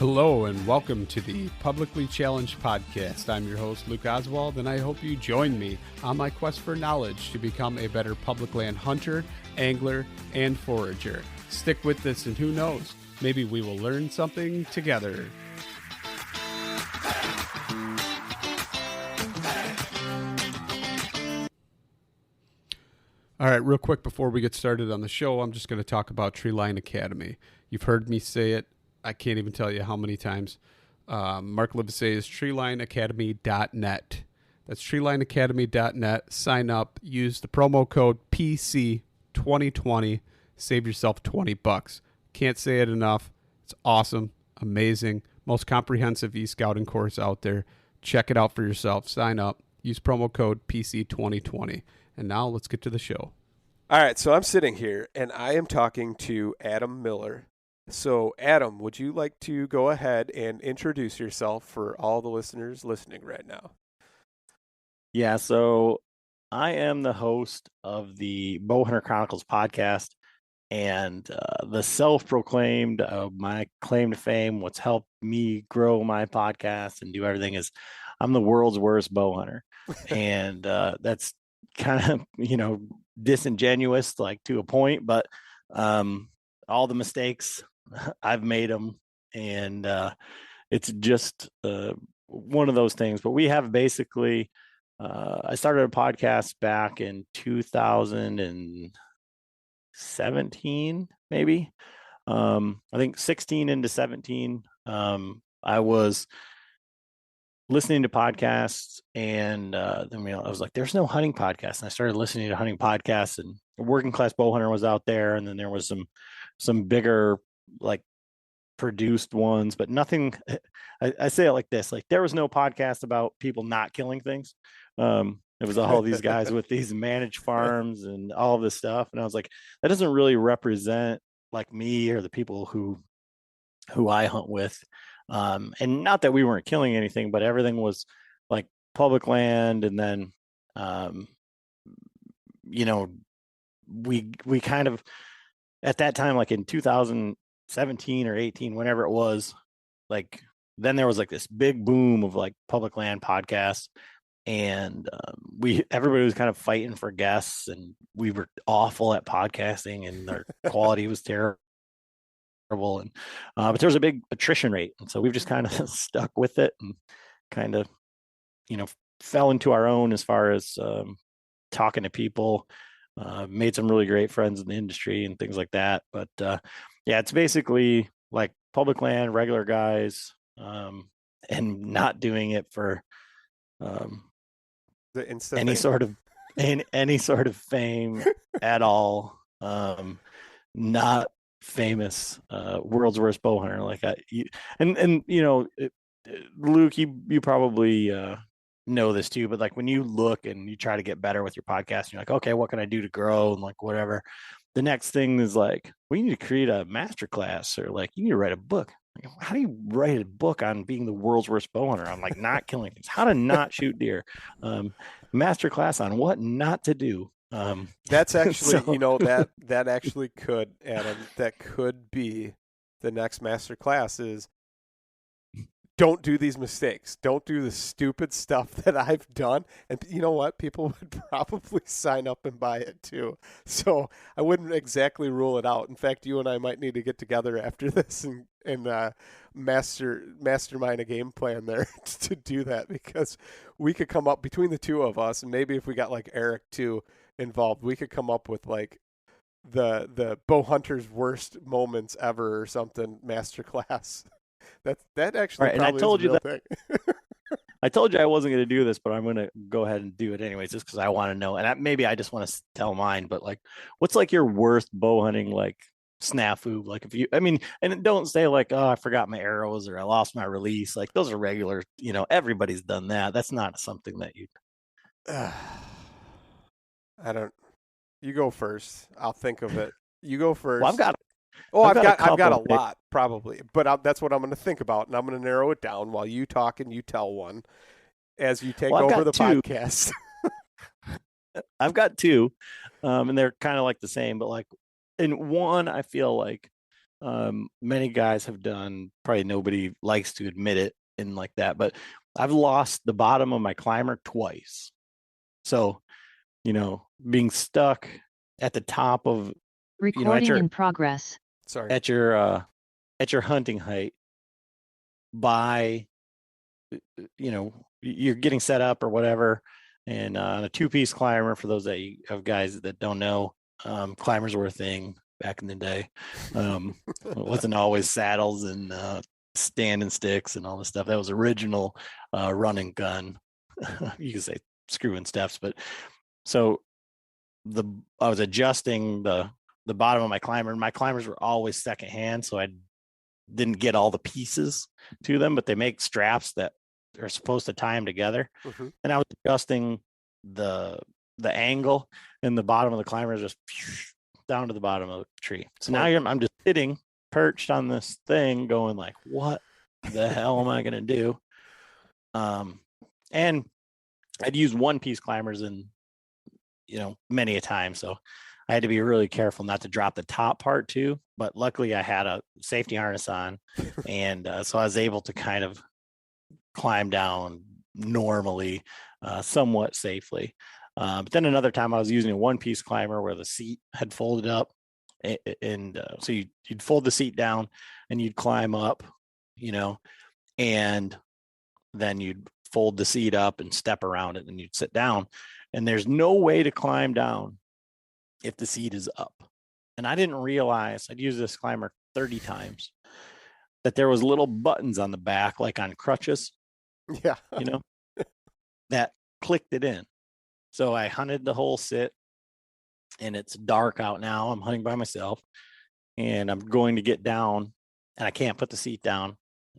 Hello and welcome to the Publicly Challenged Podcast. I'm your host, Luke Oswald, and I hope you join me on my quest for knowledge to become a better public land hunter, angler, and forager. Stick with this and who knows, maybe we will learn something together. All right, real quick before we get started on the show, I'm just going to talk about Treeline Academy. You've heard me say it. I can't even tell you how many times. Mark Livesay is treelineacademy.net. That's treelineacademy.net. Sign up. Use the promo code PC2020. Save yourself $20. Can't say it enough. It's awesome. Amazing. Most comprehensive e-scouting course out there. Check it out for yourself. Sign up. Use promo code PC2020. And now let's get to the show. All right, so I'm sitting here, and I am talking to Adam Miller. So, Adam, would you like to go ahead and introduce yourself for all the listeners listening right now? Yeah, so I am the host of the Bowhunter Chronicles Podcast, and the self-proclaimed, my claim to fame, what's helped me grow my podcast and do everything is I'm the world's worst bow hunter. And that's kind of, disingenuous, like to a point, but all the mistakes, I've made them, and it's just one of those things. But we have basically, I started a podcast back in 2017, maybe. I think 16 into 17. I was listening to podcasts, and then I was like, there's no hunting podcast. And I started listening to hunting podcasts, and Working Class Bowhunter was out there. And then there was some bigger, like, produced ones, but nothing. I say it like this, like there was no podcast about people not killing things. It was all these guys with these managed farms and all of this stuff. And I was like, that doesn't really represent like me or the people who I hunt with. And not that we weren't killing anything, but everything was like public land. And then, we kind of, at that time, like in 2017 or 18, whenever it was, like, then there was like this big boom of like public land podcasts, and everybody was kind of fighting for guests, and we were awful at podcasting, and our quality was terrible. And but there was a big attrition rate, and so we've just kind of stuck with it and kind of fell into our own as far as talking to people. Made some really great friends in the industry and things like that. But yeah, it's basically like public land, regular guys, and not doing it for any sort of fame at all. Not famous, world's worst bow hunter. Like Luke, you probably know this too, but like when you look and you try to get better with your podcast, you're like, okay, what can I do to grow? And like, whatever. The next thing is like, we need to create a master class, or like, you need to write a book. Like, how do you write a book on being the world's worst bow hunter? On like not killing things, how to not shoot deer, master class on what not to do. That's actually, that actually could, Adam, that could be the next master class is, don't do these mistakes. Don't do the stupid stuff that I've done. And you know what? People would probably sign up and buy it too. So I wouldn't exactly rule it out. In fact, you and I might need to get together after this and mastermind a game plan there to do that, because we could come up between the two of us, and maybe if we got like Eric too involved, we could come up with like the bow hunter's worst moments ever or something masterclass. That actually, right, and I told you that I told you I wasn't going to do this, but I'm going to go ahead and do it anyways, just because I want to know. And maybe I just want to tell mine, but like, what's like your worst bow hunting like snafu? Like and don't say like, oh, I forgot my arrows or I lost my release. Like those are regular. Everybody's done that. That's not something that you. I don't. You go first. I'll think of it. You go first. Well, I've got a lot probably, but that's what I'm going to think about, and I'm going to narrow it down while you talk and you tell one as you take over the podcast. I've got two, and they're kind of like the same, but like in one, I feel like Many guys have done, probably nobody likes to admit it and like that, but I've lost the bottom of my climber twice. So, being stuck at the top of, Recording in progress. Sorry. at your hunting height by, you're getting set up or whatever. And on a 2-piece climber, for those of guys that don't know, climbers were a thing back in the day. It wasn't always saddles and standing sticks and all this stuff. That was original run and gun. You could say screw and steps, but so I was adjusting the bottom of my climber, and my climbers were always secondhand, so I didn't get all the pieces to them, but they make straps that are supposed to tie them together. Mm-hmm. And I was adjusting the angle, and the bottom of the climber is just down to the bottom of the tree. So now I'm just sitting perched on this thing going like, what the hell am I going to do? And I'd use 1-piece climbers and, many a time. So I had to be really careful not to drop the top part too, but luckily I had a safety harness on. And so I was able to kind of climb down normally, somewhat safely. But then another time I was using a 1-piece climber where the seat had folded up, and so you'd fold the seat down and you'd climb up, and then you'd fold the seat up and step around it, and you'd sit down. And there's no way to climb down if the seat is up. And I didn't realize, I'd used this climber 30 times, that there was little buttons on the back, like on crutches. Yeah. That clicked it in. So I hunted the whole sit, and it's dark out now. I'm hunting by myself, and I'm going to get down, and I can't put the seat down.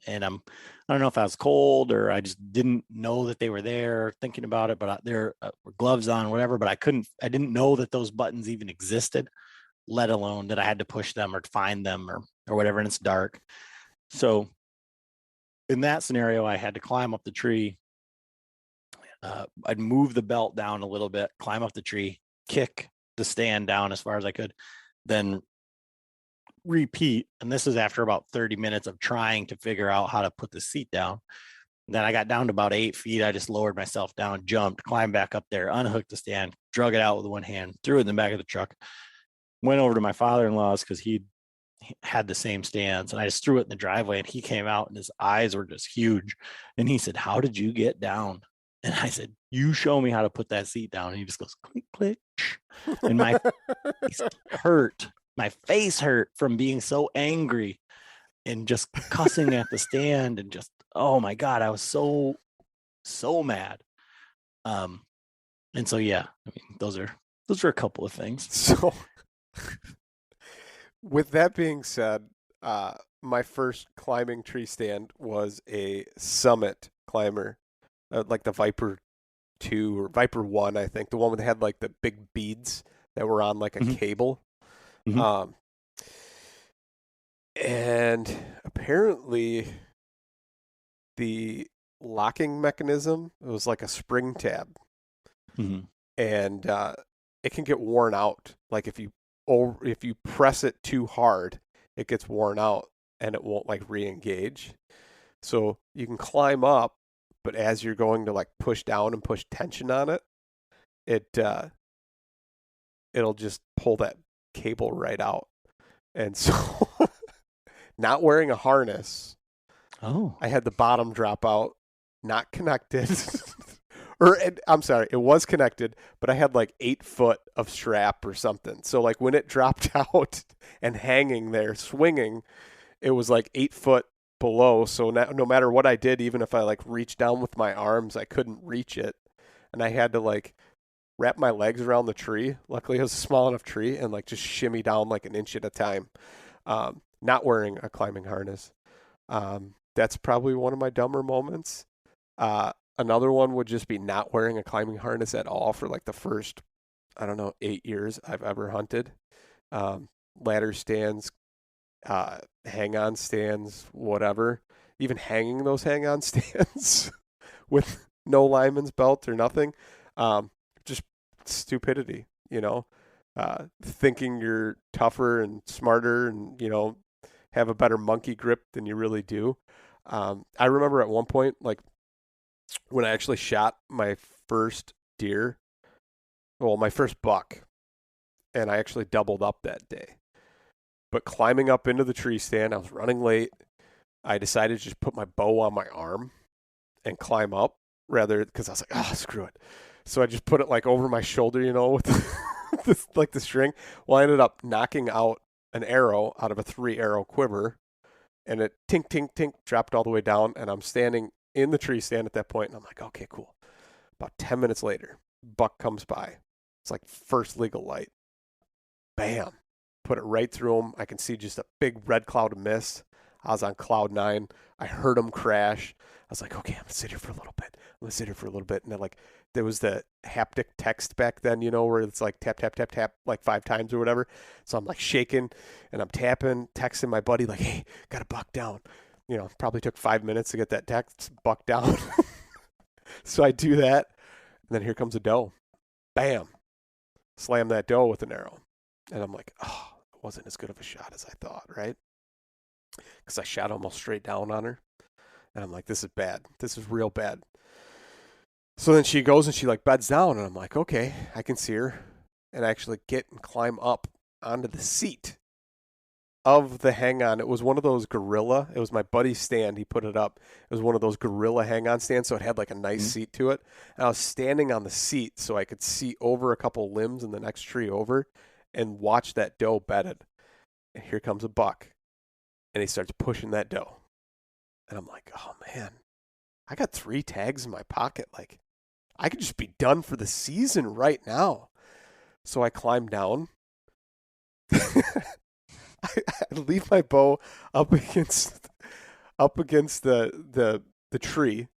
And I don't know if I was cold or I just didn't know that they were there, thinking about it, but there were gloves on, whatever, but I didn't know that those buttons even existed, let alone that I had to push them or find them or whatever. And it's dark. So in that scenario, I had to climb up the tree. I'd move the belt down a little bit, climb up the tree, kick the stand down as far as I could, then repeat. And this is after about 30 minutes of trying to figure out how to put the seat down. Then I got down to about 8 feet. I just lowered myself down, jumped, climbed back up there, unhooked the stand, drug it out with one hand, threw it in the back of the truck, went over to my father-in-law's because he had the same stands, and I just threw it in the driveway, and he came out and his eyes were just huge. And he said, "How did you get down?" And I said, "You show me how to put that seat down." And he just goes, click, click. And my face hurt. My face hurt from being so angry and just cussing at the stand, and just, oh my God, I was so mad. And so, yeah, I mean, those are a couple of things. So with that being said, my first climbing tree stand was a Summit climber, like the Viper 2 or Viper 1, I think, the one that had like the big beads that were on like a cable. Mm-hmm. And apparently the locking mechanism, it was like a spring tab. Mm-hmm. And it can get worn out. Like if you press it too hard, it gets worn out and it won't like re-engage. So you can climb up, but as you're going to like push down and push tension on it, it'll just pull that cable right out. And so not wearing a harness, I had the bottom drop out, not connected. I'm sorry, it was connected, but I had like 8 foot of strap or something. So like when it dropped out and hanging there swinging, it was like 8 foot below. So no matter what I did, even if I like reached down with my arms, I couldn't reach it. And I had to like wrap my legs around the tree. Luckily it was a small enough tree, and like just shimmy down like an inch at a time. Not wearing a climbing harness. That's probably one of my dumber moments. Another one would just be not wearing a climbing harness at all for like the first, 8 years I've ever hunted. Ladder stands, hang-on stands, whatever. Even hanging those hang-on stands with no lineman's belt or nothing. Just stupidity, thinking you're tougher and smarter and, have a better monkey grip than you really do. I remember at one point, like when I actually shot my first deer, my first buck, and I actually doubled up that day. But climbing up into the tree stand, I was running late. I decided to just put my bow on my arm and climb up because I was like, screw it. So I just put it like over my shoulder, with like the string. Well, I ended up knocking out an arrow out of a 3-arrow quiver, and it tink, tink, tink dropped all the way down, and I'm standing in the tree stand at that point, and I'm like, okay, cool. About 10 minutes later, buck comes by. It's like first legal light. Bam. Put it right through him. I can see just a big red cloud of mist. I was on cloud 9. I heard him crash. I was like, okay, I'm going to sit here for a little bit. And then, like, there was the haptic text back then, where it's like tap, tap, tap, tap, like 5 times or whatever. So I'm like shaking and I'm tapping, texting my buddy, like, hey, got a buck down. Probably took 5 minutes to get that text buck down. So I do that. And then here comes a doe. Bam. Slam that doe with an arrow. And I'm like, it wasn't as good of a shot as I thought, right? Because I shot almost straight down on her. And I'm like, this is bad. This is real bad. So then she goes and she like beds down. And I'm like, okay, I can see her. And I actually get and climb up onto the seat of the hang-on. It was one of those gorilla. It was my buddy's stand. He put it up. It was one of those gorilla hang-on stands. So it had like a nice seat to it. And I was standing on the seat so I could see over a couple limbs in the next tree over and watch that doe bedded. And here comes a buck. And he starts pushing that doe. And I'm like, oh, man, I got 3 tags in my pocket. Like, I could just be done for the season right now. So I climb down. I leave my bow up against the tree.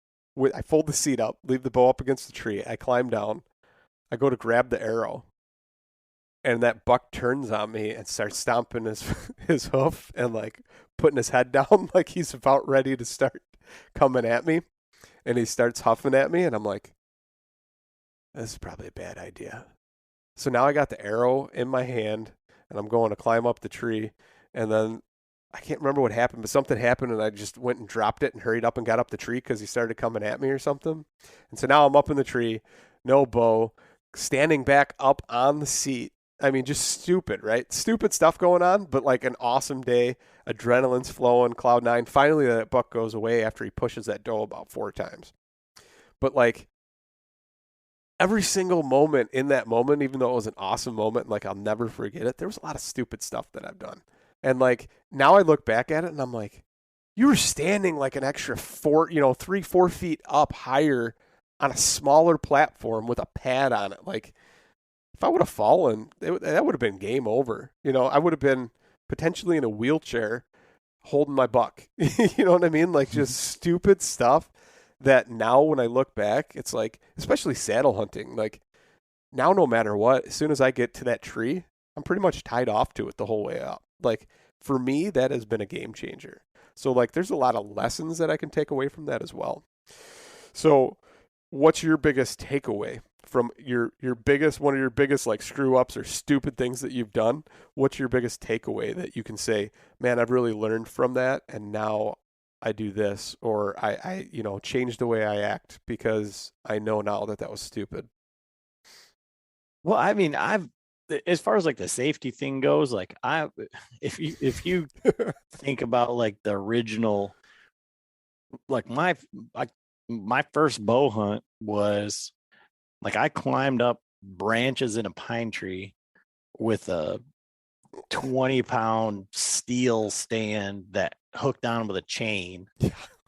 I fold the seat up, leave the bow up against the tree. I climb down. I go to grab the arrow. And that buck turns on me and starts stomping his hoof and like putting his head down like he's about ready to start coming at me. And he starts huffing at me and I'm like, this is probably a bad idea. So now I got the arrow in my hand and I'm going to climb up the tree. And then I can't remember what happened, but something happened and I just went and dropped it and hurried up and got up the tree because he started coming at me or something. And so now I'm up in the tree, no bow, standing back up on the seat. I mean, just stupid, right? Stupid stuff going on, but like an awesome day. Adrenaline's flowing, cloud 9. Finally, that buck goes away after he pushes that doe about 4 times. But like every single moment in that moment, even though it was an awesome moment, like I'll never forget it, there was a lot of stupid stuff that I've done. And like now I look back at it and I'm like, you were standing like an extra 3-4 feet up higher on a smaller platform with a pad on it. Like, if I would have fallen, that would have been game over. I would have been potentially in a wheelchair holding my buck. You know what I mean? Like just stupid stuff that now when I look back, it's like, especially saddle hunting, like now no matter what, as soon as I get to that tree, I'm pretty much tied off to it the whole way up. Like for me, that has been a game changer. So like there's a lot of lessons that I can take away from that as well. So what's your biggest takeaway from one of your biggest like screw ups or stupid things that you've done? What's your biggest takeaway that you can say, man, I've really learned from that and now I do this, or I changed the way I act because I know now that was stupid? Well, I mean, as far as like the safety thing goes, like if you think about like the original, like my first bow hunt was like I climbed up branches in a pine tree with a 20-pound steel stand that hooked on with a chain.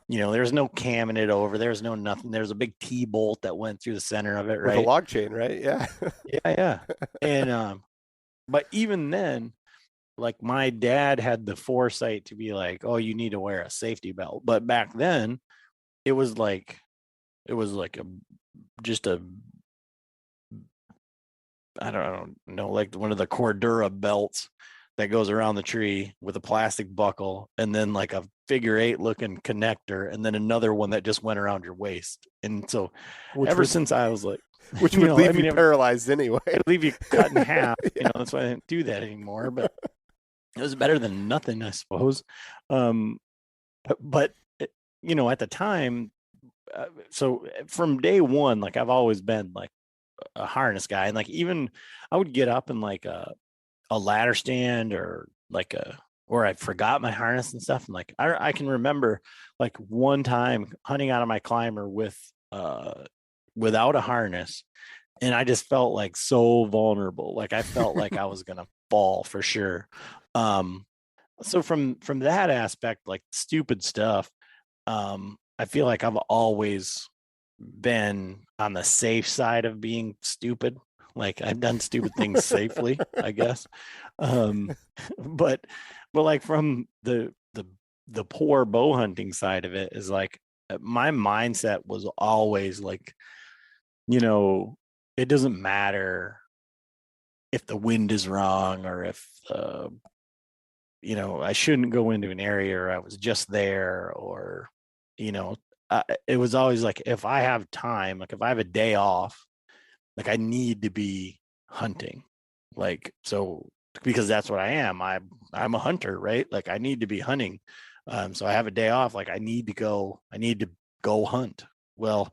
There's no camming it over. There's no nothing. There's a big T-bolt that went through the center of it, right? With a log chain, right? Yeah. Yeah. And but even then, like my dad had the foresight to be like, oh, you need to wear a safety belt. But back then, it was like I don't know, like one of the Cordura belts that goes around the tree with a plastic buckle, and then like a figure 8 looking connector, and then another one that just went around your waist. And so since I was like, which would leave you paralyzed anyway. It'd leave you cut in half. That's why I didn't do that anymore. But It was better than nothing, I suppose. But you know, at the time, so from day one, like I've always been like a harness guy, and like even I would get up in like a ladder stand or like or I forgot my harness and stuff. And like I can remember like one time hunting out of my climber with without a harness, and I just felt like so vulnerable. Like I felt like I was gonna fall for sure. So from that aspect, like stupid stuff, I feel like I've always been on the safe side of being stupid. Like I've done stupid things safely, I guess. But like from the poor bow hunting side of it is like my mindset was always like, you know, it doesn't matter if the wind is wrong or if you know, I shouldn't go into an area or I was just there or, you know, it was always like, if I have time, like if I have a day off, like I need to be hunting. Like, so because that's what I am. I'm a hunter, right? Like I need to be hunting. So I have a day off. Like I need to go hunt. Well,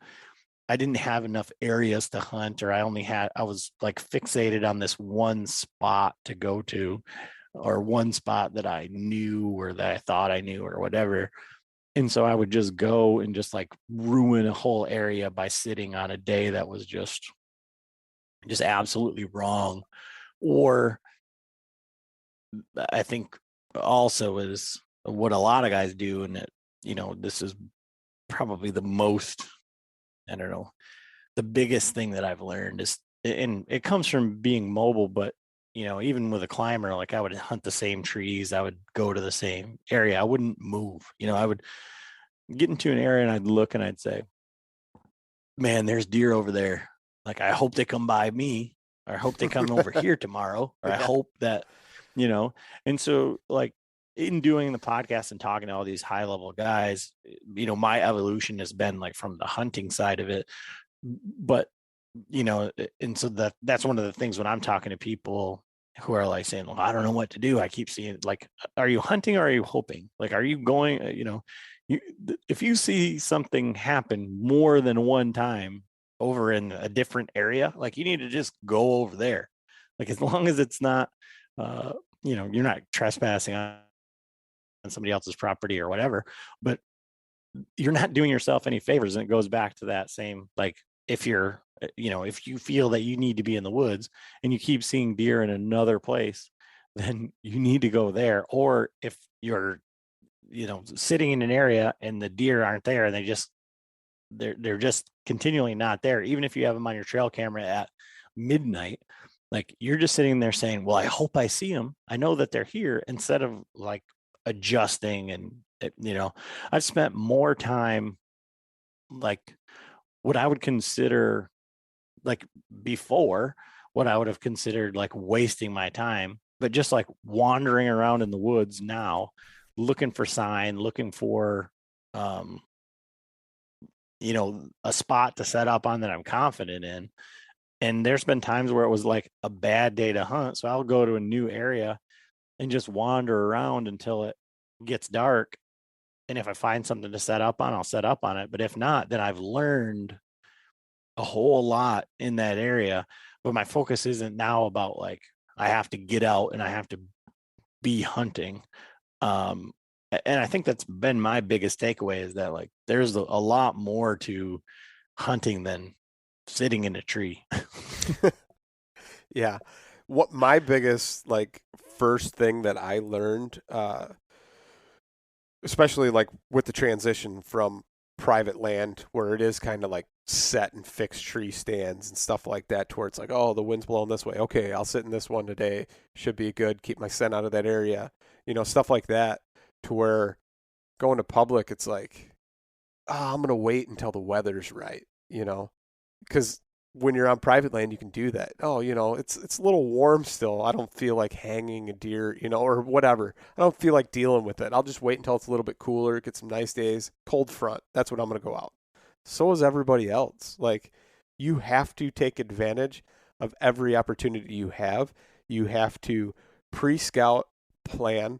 I didn't have enough areas to hunt, or I was like fixated on this one spot to go to, or one spot that I knew or that I thought I knew or whatever. And so I would just go and just like ruin a whole area by sitting on a day that was just absolutely wrong. Or I think also is what a lot of guys do. And it, you know, this is probably the most, I don't know, the biggest thing that I've learned is, and it comes from being mobile, but you know, even with a climber, like I would hunt the same trees, I would go to the same area, I wouldn't move. You know, I would get into an area and I'd look and I'd say, man, there's deer over there. Like, I hope they come by me, or I hope they come over here tomorrow, or I hope that, you know. And so like in doing the podcast and talking to all these high level guys, you know, my evolution has been like from the hunting side of it. But, you know, and so that's one of the things when I'm talking to people who are like saying, well, I don't know what to do. I keep seeing like, are you hunting or are you hoping? Like, are you going, you know, if you see something happen more than one time over in a different area, like you need to just go over there. Like, as long as it's not, you know, you're not trespassing on somebody else's property or whatever, but you're not doing yourself any favors. And it goes back to that same, like, if you're, you know, if you feel that you need to be in the woods and you keep seeing deer in another place, then you need to go there. Or if you're, you know, sitting in an area and the deer aren't there and they're just continually not there, even if you have them on your trail camera at midnight, like you're just sitting there saying, well, I hope I see them, I know that they're here, instead of like adjusting. And you know, I've spent more time like what I would consider, like before, what I would have considered like wasting my time, but just like wandering around in the woods now, looking for sign, looking for you know, a spot to set up on that I'm confident in. And there's been times where it was like a bad day to hunt, so I'll go to a new area and just wander around until it gets dark. And if I find something to set up on, I'll set up on it. But if not, then I've learned a whole lot in that area. But my focus isn't now about like, I have to get out and I have to be hunting. And I think that's been my biggest takeaway, is that like there's a lot more to hunting than sitting in a tree. Yeah. What my biggest like first thing that I learned, especially like with the transition from private land where it is kind of like set and fixed tree stands and stuff like that, towards like, oh, the wind's blowing this way, okay, I'll sit in this one today, should be good, keep my scent out of that area, you know, stuff like that, to where going to public, it's like, oh, I'm gonna wait until the weather's right, you know, because when you're on private land, you can do that. Oh, you know, it's a little warm still. I don't feel like hanging a deer, you know, or whatever. I don't feel like dealing with it. I'll just wait until it's a little bit cooler, get some nice days, cold front. That's when I'm going to go out. So is everybody else. Like, you have to take advantage of every opportunity you have. You have to pre-scout, plan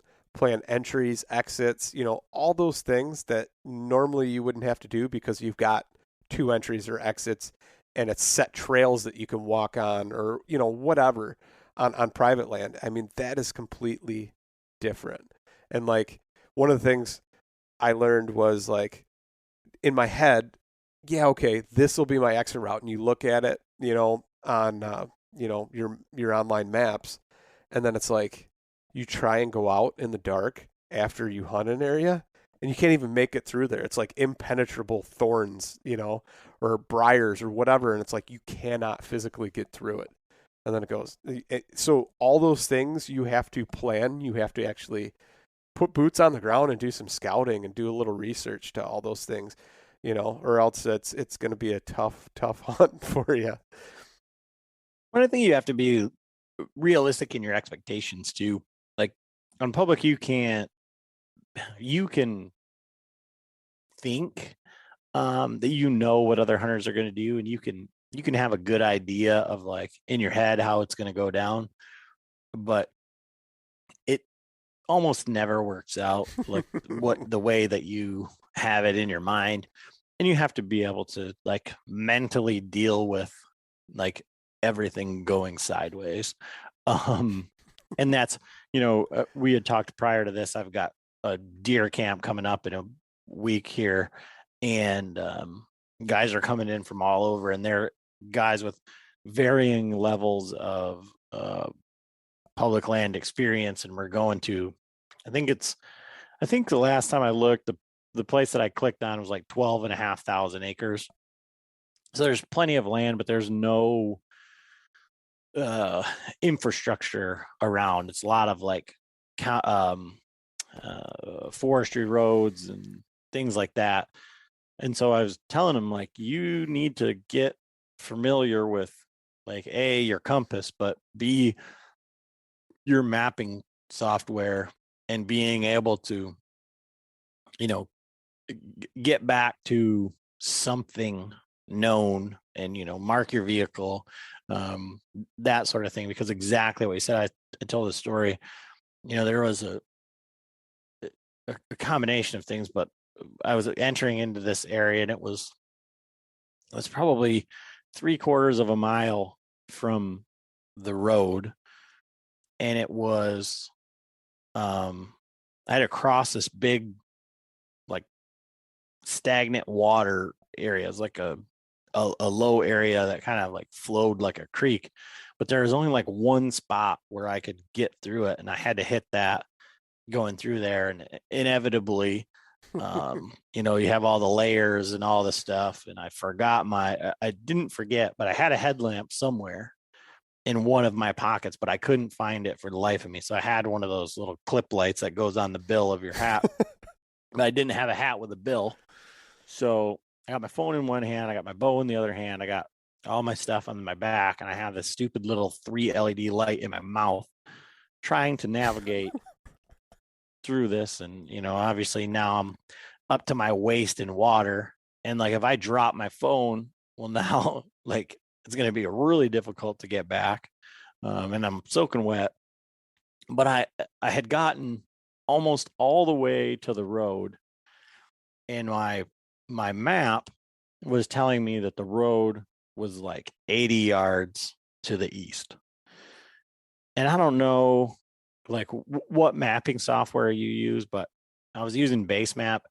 entries, exits, all those things that normally you wouldn't have to do because you've got 2 entries or exits and it's set trails that you can walk on or, whatever on private land. I mean, that is completely different. And like one of the things I learned was like in my head, yeah, okay, this will be my exit route. And you look at it, on, your online maps. And then it's like you try and go out in the dark after you hunt an area and you can't even make it through there. It's like impenetrable thorns, or briars or whatever. And it's like you cannot physically get through it. And then it goes. So all those things you have to plan. You have to actually put boots on the ground and do some scouting and do a little research to all those things, or else it's going to be a tough hunt for you. But I think you have to be realistic in your expectations too. Like on public, you can think that what other hunters are going to do, and you can have a good idea of like in your head how it's going to go down, but it almost never works out like the way that you have it in your mind. And you have to be able to like mentally deal with like everything going sideways. And that's, we had talked prior to this. I've got a deer camp coming up in a week here, and guys are coming in from all over, and they're guys with varying levels of public land experience. And we're going to, I think the last time I looked, the place that I clicked on was like 12,500 acres. So there's plenty of land, but there's no infrastructure around. It's a lot of like forestry roads and things like that. And so I was telling them like, you need to get familiar with like A, your compass, but B, your mapping software, and being able to, get back to something known and, mark your vehicle, that sort of thing. Because exactly what you said, I told the story, there was a combination of things, but I was entering into this area and it was probably 3/4 of a mile from the road. And it was, I had to cross this big, like stagnant water area. It was like a low area that kind of like flowed like a creek, but there was only like one spot where I could get through it. And I had to hit that going through there. And inevitably, you have all the layers and all the stuff. And I didn't forget, but I had a headlamp somewhere in one of my pockets, but I couldn't find it for the life of me. So I had one of those little clip lights that goes on the bill of your hat, but I didn't have a hat with a bill. So I got my phone in one hand, I got my bow in the other hand, I got all my stuff on my back, and I have this stupid little 3 LED light in my mouth trying to navigate through this. And, obviously now I'm up to my waist in water. And like, if I drop my phone, well, now like it's going to be really difficult to get back. And I'm soaking wet, but I had gotten almost all the way to the road, and my map was telling me that the road was like 80 yards to the east. And I don't know like what mapping software you use, but I was using Base Map,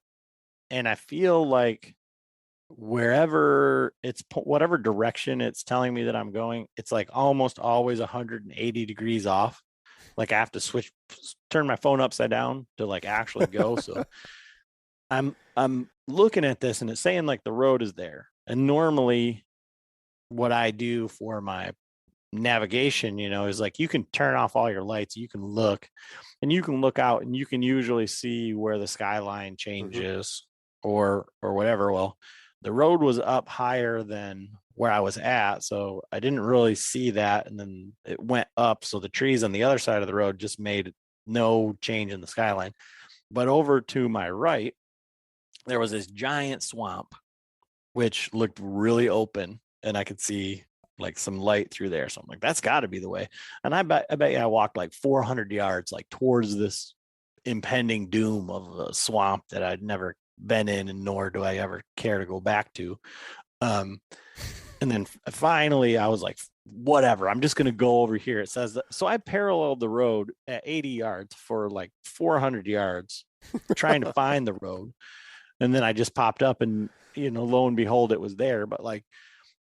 and I feel like wherever whatever direction it's telling me that I'm going, it's like almost always 180 degrees off. Like I have to turn my phone upside down to like actually go. So I'm looking at this and it's saying like the road is there. And normally what I do for my navigation, is like you can turn off all your lights, you can look out, and you can usually see where the skyline changes or whatever. Well, the road was up higher than where I was at, so I didn't really see that. And then it went up, so the trees on the other side of the road just made no change in the skyline. But over to my right, there was this giant swamp, which looked really open, and I could see like some light through there. So I'm like, that's got to be the way. And I bet you I walked like 400 yards, like towards this impending doom of a swamp that I'd never been in, and nor do I ever care to go back to. And then finally I was like, whatever, I'm just going to go over here. It says that. So I paralleled the road at 80 yards for like 400 yards trying to find the road. And then I just popped up and, lo and behold, it was there. But like,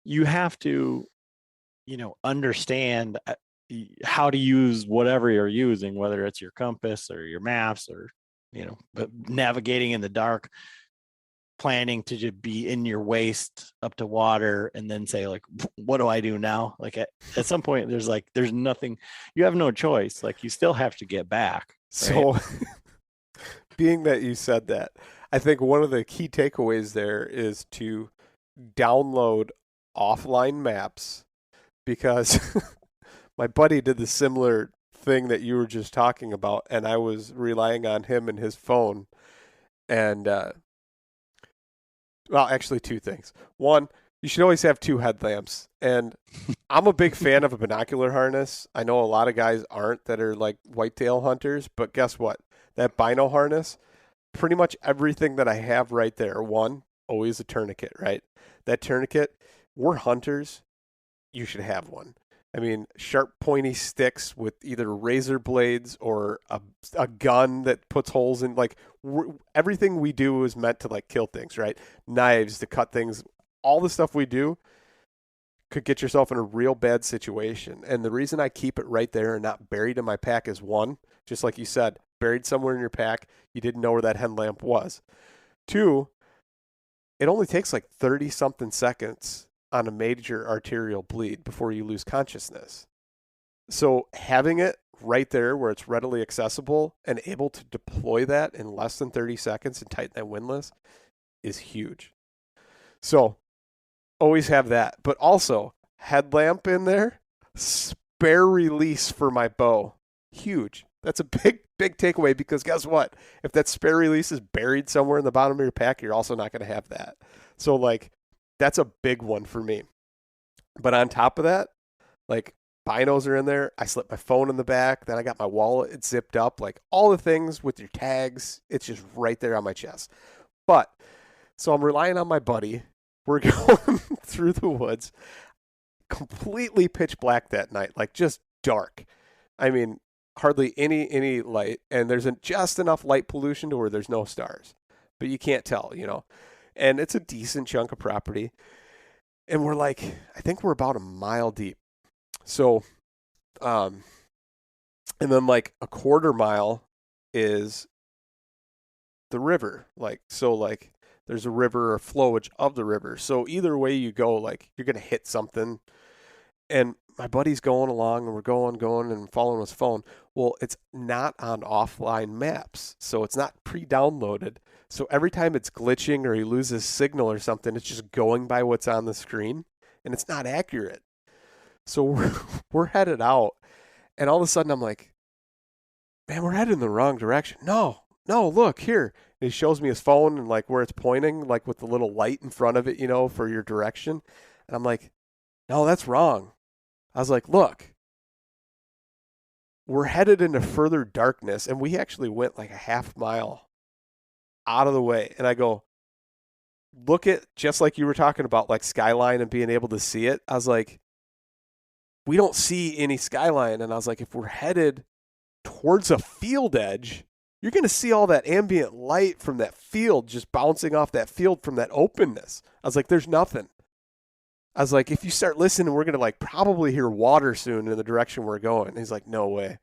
you have to, understand how to use whatever you're using, whether it's your compass or your maps or, but navigating in the dark, planning to just be in your waist up to water and then say like, what do I do now? Like at some point there's nothing, you have no choice. Like you still have to get back. Right? So being that you said that, I think one of the key takeaways there is to download offline maps, because my buddy did the similar thing that you were just talking about, and I was relying on him and his phone. And, well, actually two things. One, you should always have two headlamps. And I'm a big fan of a binocular harness. I know a lot of guys aren't that are like whitetail hunters, but guess what? That bino harness, pretty much everything that I have right there. One, always a tourniquet, right? That tourniquet, we're hunters. You should have one. I mean, sharp, pointy sticks with either razor blades or a gun that puts holes in. Like, everything we do is meant to, like, kill things, right? Knives to cut things. All the stuff we do could get yourself in a real bad situation. And the reason I keep it right there and not buried in my pack is, one, just like you said, buried somewhere in your pack, you didn't know where that headlamp was. Two, it only takes like 30-something seconds on a major arterial bleed before you lose consciousness. So having it right there where it's readily accessible and able to deploy that in less than 30 seconds and tighten that windlass is huge. So always have that. But also, headlamp in there, spare release for my bow. Huge. That's a big takeaway, because guess what? If that spare release is buried somewhere in the bottom of your pack, you're also not going to have that. So, like, that's a big one for me. But on top of that, like, binos are in there. I slipped my phone in the back. Then I got my wallet. It's zipped up. Like, all the things with your tags, it's just right there on my chest. But, so I'm relying on my buddy. We're going through the woods. Completely pitch black that night. Like, just dark. I mean, hardly any light. And there's just enough light pollution to where there's no stars. But you can't tell, And it's a decent chunk of property. And we're like, I think we're about a mile deep. So, and then like a quarter mile is the river. Like, so like there's a river or flowage of the river. So either way you go, like you're going to hit something. And my buddy's going along and we're going and following his phone. Well, it's not on offline maps. So it's not pre-downloaded. So every time it's glitching or he loses signal or something, it's just going by what's on the screen, and it's not accurate. So we're headed out, and all of a sudden I'm like, man, we're headed in the wrong direction. No, look here. And he shows me his phone and like where it's pointing, like with the little light in front of it, for your direction. And I'm like, no, that's wrong. I was like, look, we're headed into further darkness, and we actually went like a half mile out of the way. And I go, look at, just like you were talking about, like skyline and being able to see it. I was like, we don't see any skyline. And I was like, if we're headed towards a field edge, you're going to see all that ambient light from that field just bouncing off that field from that openness. I was like, there's nothing. I was like, if you start listening, we're going to like probably hear water soon in the direction we're going. And he's like, no way.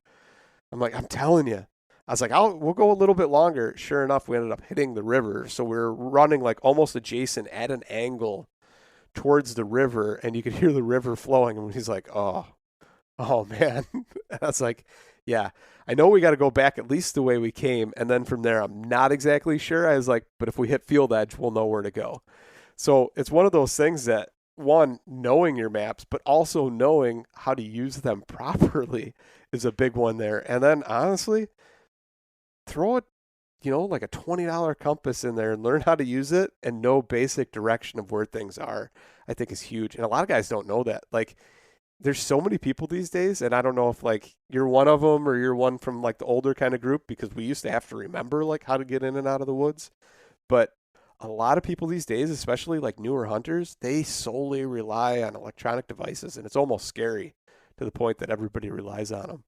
I'm like, I'm telling you. I was like, we'll go a little bit longer. Sure enough, we ended up hitting the river. So we were running like almost adjacent at an angle towards the river, and you could hear the river flowing. And he's like, oh man. And I was like, yeah, I know we got to go back at least the way we came. And then from there, I'm not exactly sure. I was like, but if we hit field edge, we'll know where to go. So it's one of those things that, one, knowing your maps, but also knowing how to use them properly is a big one there. And then honestly, throw like a $20 compass in there and learn how to use it and know basic direction of where things are, I think is huge. And a lot of guys don't know that. Like, there's so many people these days, and I don't know if like you're one of them or you're one from like the older kind of group, because we used to have to remember like how to get in and out of the woods. But a lot of people these days, especially like newer hunters, they solely rely on electronic devices, and it's almost scary to the point that everybody relies on them.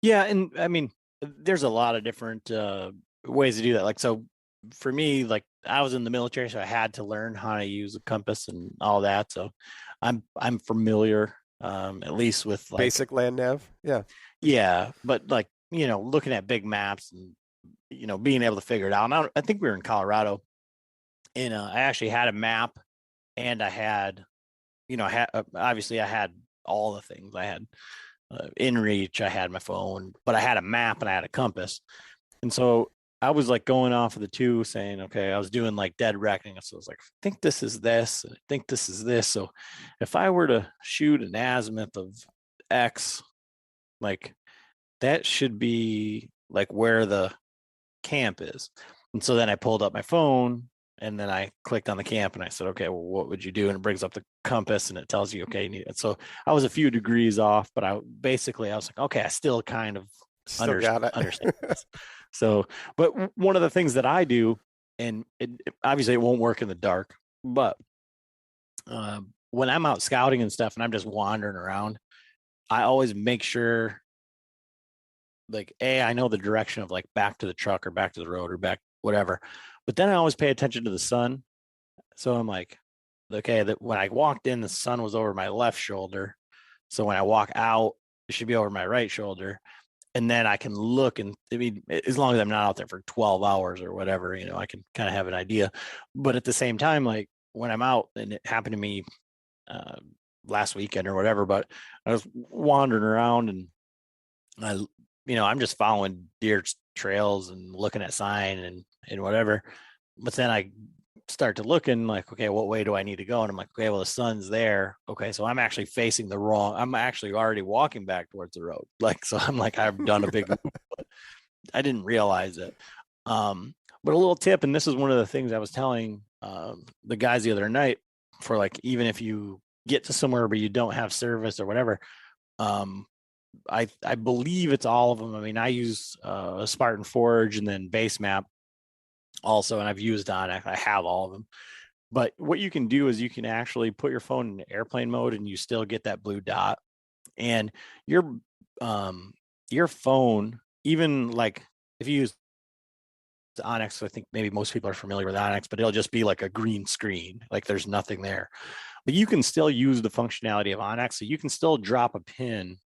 Yeah, and I mean, there's a lot of different ways to do that. Like, so for me, like I was in the military, so I had to learn how to use a compass and all that. So I'm familiar, at least with like basic land nav. Yeah. Yeah, but like, looking at big maps and being able to figure it out. And I think we were in Colorado, and I actually had a map, and I had, obviously I had all the things. I had InReach, I had my phone, but I had a map and I had a compass. And so I was like going off of the two, saying, okay, I was doing like dead reckoning. So I was like, I think this is this, and I think this is this. So if I were to shoot an azimuth of X, like that should be like where the camp is. And so then I pulled up my phone, and then I clicked on the camp, and I said, okay, well, what would you do? And it brings up the compass, and it tells you, okay, you need it. So I was a few degrees off, but I was like, okay, I still kind of understand this. So, but one of the things that I do, and obviously it won't work in the dark, but when I'm out scouting and stuff and I'm just wandering around, I always make sure, like, I know the direction of like back to the truck or back to the road or back whatever, but then I always pay attention to the sun. So I'm like, okay, that when I walked in, the sun was over my left shoulder. So when I walk out, it should be over my right shoulder. And then I can look, and I mean, as long as I'm not out there for 12 hours or whatever, I can kind of have an idea. But at the same time, like when I'm out, and it happened to me last weekend or whatever, but I was wandering around, and I'm just following deer trails and looking at sign and whatever. But then I start to look, and like, okay, what way do I need to go? And I'm like, okay, well, the sun's there. Okay, so I'm actually facing I'm actually already walking back towards the road. Like, so I'm like, I've done a big move, but I didn't realize it. But a little tip, and this is one of the things I was telling the guys the other night, for like, even if you get to somewhere but you don't have service or whatever, I believe it's all of them. I mean, I use a Spartan Forge and then Base Map also, and I've used Onyx. I have all of them. But what you can do is you can actually put your phone in airplane mode, and you still get that blue dot. And your phone, even like if you use the Onyx, I think maybe most people are familiar with Onyx, but it'll just be like a green screen, like there's nothing there. But you can still use the functionality of Onyx, so you can still drop a pin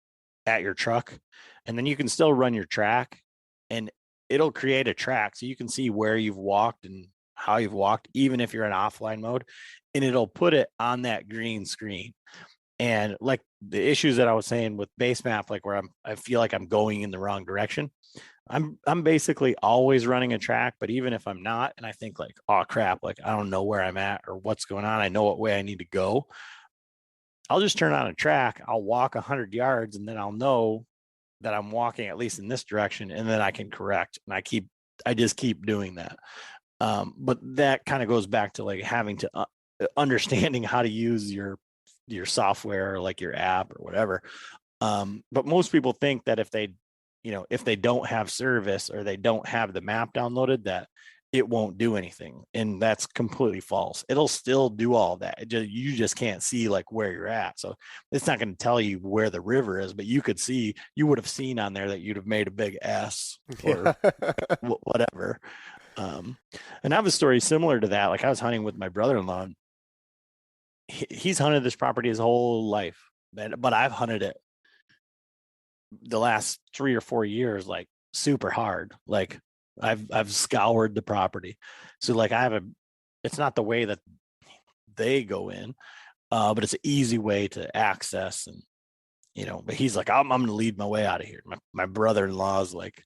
at your truck, and then you can still run your track, and it'll create a track so you can see where you've walked and how you've walked, even if you're in offline mode, and it'll put it on that green screen. And like the issues that I was saying with Base Map, like where I feel like I'm going in the wrong direction, I'm basically always running a track. But even if I'm not, and I think like, oh crap, like I don't know where I'm at or what's going on, I know what way I need to go, I'll just turn on a track. I'll walk 100 yards, and then I'll know that I'm walking at least in this direction, and then I can correct. And I just keep doing that. But that kind of goes back to like having to understanding how to use your software or like your app or whatever. But most people think that if they don't have service or they don't have the map downloaded, that it won't do anything. And that's completely false. It'll still do all that. You just can't see like where you're at. So it's not going to tell you where the river is, but you would have seen on there that you'd have made a big S or whatever. And I have a story similar to that. Like I was hunting with my brother-in-law. He's hunted this property his whole life, but I've hunted it the last 3 or 4 years, like super hard. Like I've scoured the property. So like it's not the way that they go in, but it's an easy way to access. And, but he's like, I'm going to lead my way out of here. My brother-in-law is like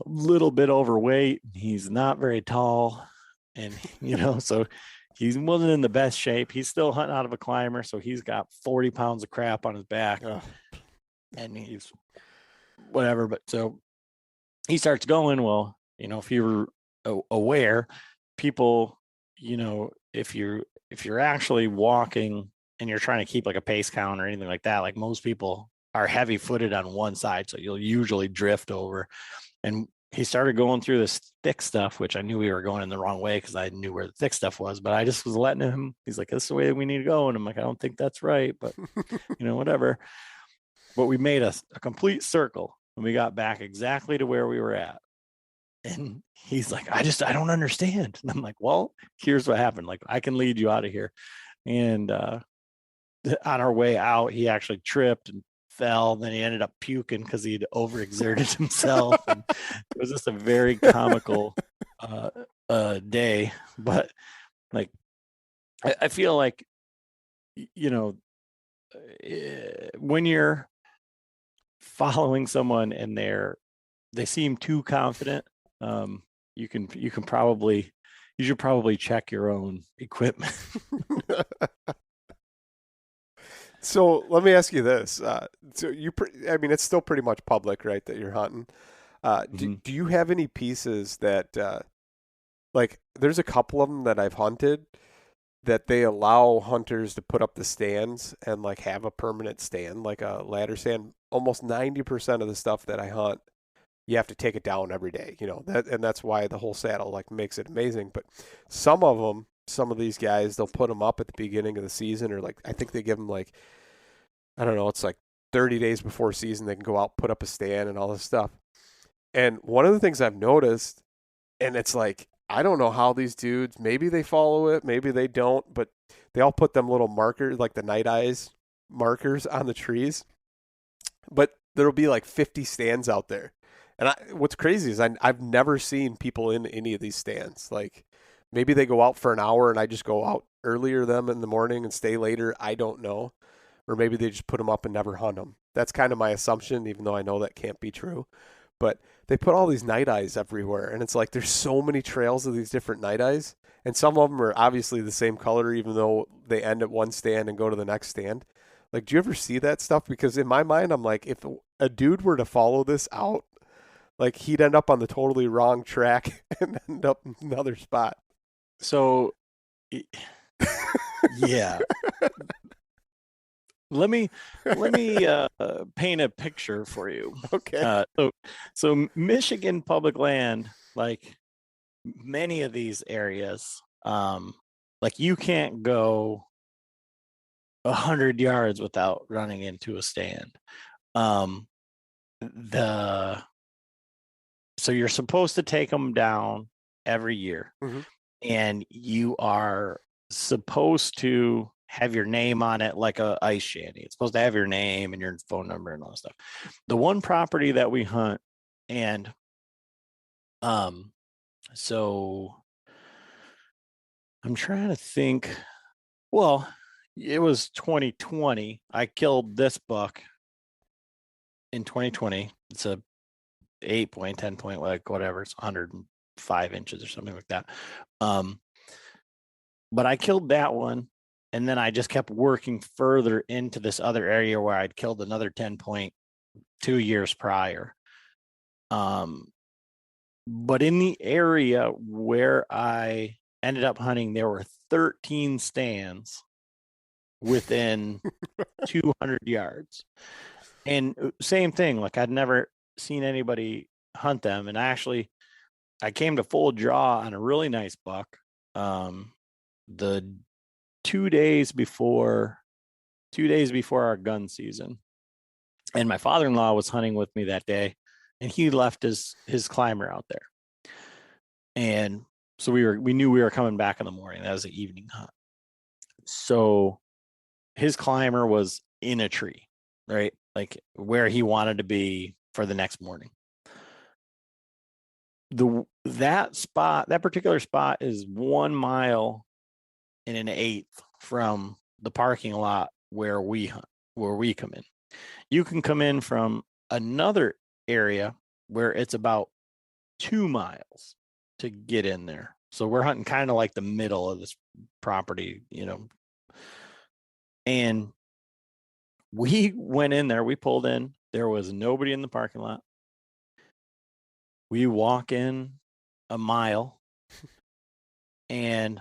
a little bit overweight. He's not very tall. And, so he wasn't in the best shape. He's still hunting out of a climber. So he's got 40 pounds of crap on his back. And he's whatever. But so he starts going, well, if you're aware, people, if you're actually walking and you're trying to keep like a pace count or anything like that, like most people are heavy footed on one side. So you'll usually drift over. And he started going through this thick stuff, which I knew we were going in the wrong way because I knew where the thick stuff was, but I just was letting him. He's like, "This is the way we need to go." And I'm like, "I don't think that's right, but whatever." But we made a complete circle and we got back exactly to where we were at. And he's like, I don't understand. And I'm like, well, here's what happened. Like, I can lead you out of here. And on our way out, he actually tripped and fell. Then he ended up puking because he'd overexerted himself. And it was just a very comical day. But like, I feel like, when you're following someone and they seem too confident, you should probably check your own equipment. So let me ask you this. So it's still pretty much public, right, that you're hunting. Do you have any pieces that, like, there's a couple of them that I've hunted that they allow hunters to put up the stands and like have a permanent stand, like a ladder stand. Almost 90% of the stuff that I hunt, you have to take it down every day, and that's why the whole saddle like makes it amazing. But some of these guys, they'll put them up at the beginning of the season, or like, I think they give them like, I don't know, it's like 30 days before season, they can go out, put up a stand and all this stuff. And one of the things I've noticed, and it's like, I don't know how these dudes, maybe they follow it, maybe they don't, but they all put them little markers, like the night eyes markers on the trees. But there'll be like 50 stands out there. And what's crazy is I've never seen people in any of these stands. Like, maybe they go out for an hour and I just go out earlier them in the morning and stay later. I don't know. Or maybe they just put them up and never hunt them. That's kind of my assumption, even though I know that can't be true. But they put all these night eyes everywhere, and it's like there's so many trails of these different night eyes, and some of them are obviously the same color, even though they end at one stand and go to the next stand. Like, do you ever see that stuff? Because in my mind, I'm like, if a dude were to follow this out, like, he'd end up on the totally wrong track and end up in another spot. So, yeah. Let me paint a picture for you. Okay. So Michigan public land, like many of these areas, like you can't go 100 yards without running into a stand. So you're supposed to take them down every year, and you are supposed to have your name on it like a ice shanty. It's supposed to have your name and your phone number and all that stuff. The one property that we hunt, and so I'm trying to think. Well, it was 2020. I killed this buck in 2020. It's a 8 point, 10 point, like whatever. It's 105 inches or something like that. But I killed that one. And then I just kept working further into this other area where I'd killed another 10 point 2 years prior. But in the area where I ended up hunting, there were 13 stands within 200 yards. And same thing, like I'd never seen anybody hunt them. And actually, I came to full draw on a really nice buck. The 2 days before our gun season, and my father-in-law was hunting with me that day, and he left his climber out there, and so we knew we were coming back in the morning. That was an evening hunt, so his climber was in a tree, right, like where he wanted to be for the next morning. That particular spot is 1 mile and an eighth from the parking lot where we hunt, where we come in. You can come in from another area where it's about 2 miles to get in there. So we're hunting kind of like the middle of this property, and we went in there, we pulled in, there was nobody in the parking lot. we walk in a mile and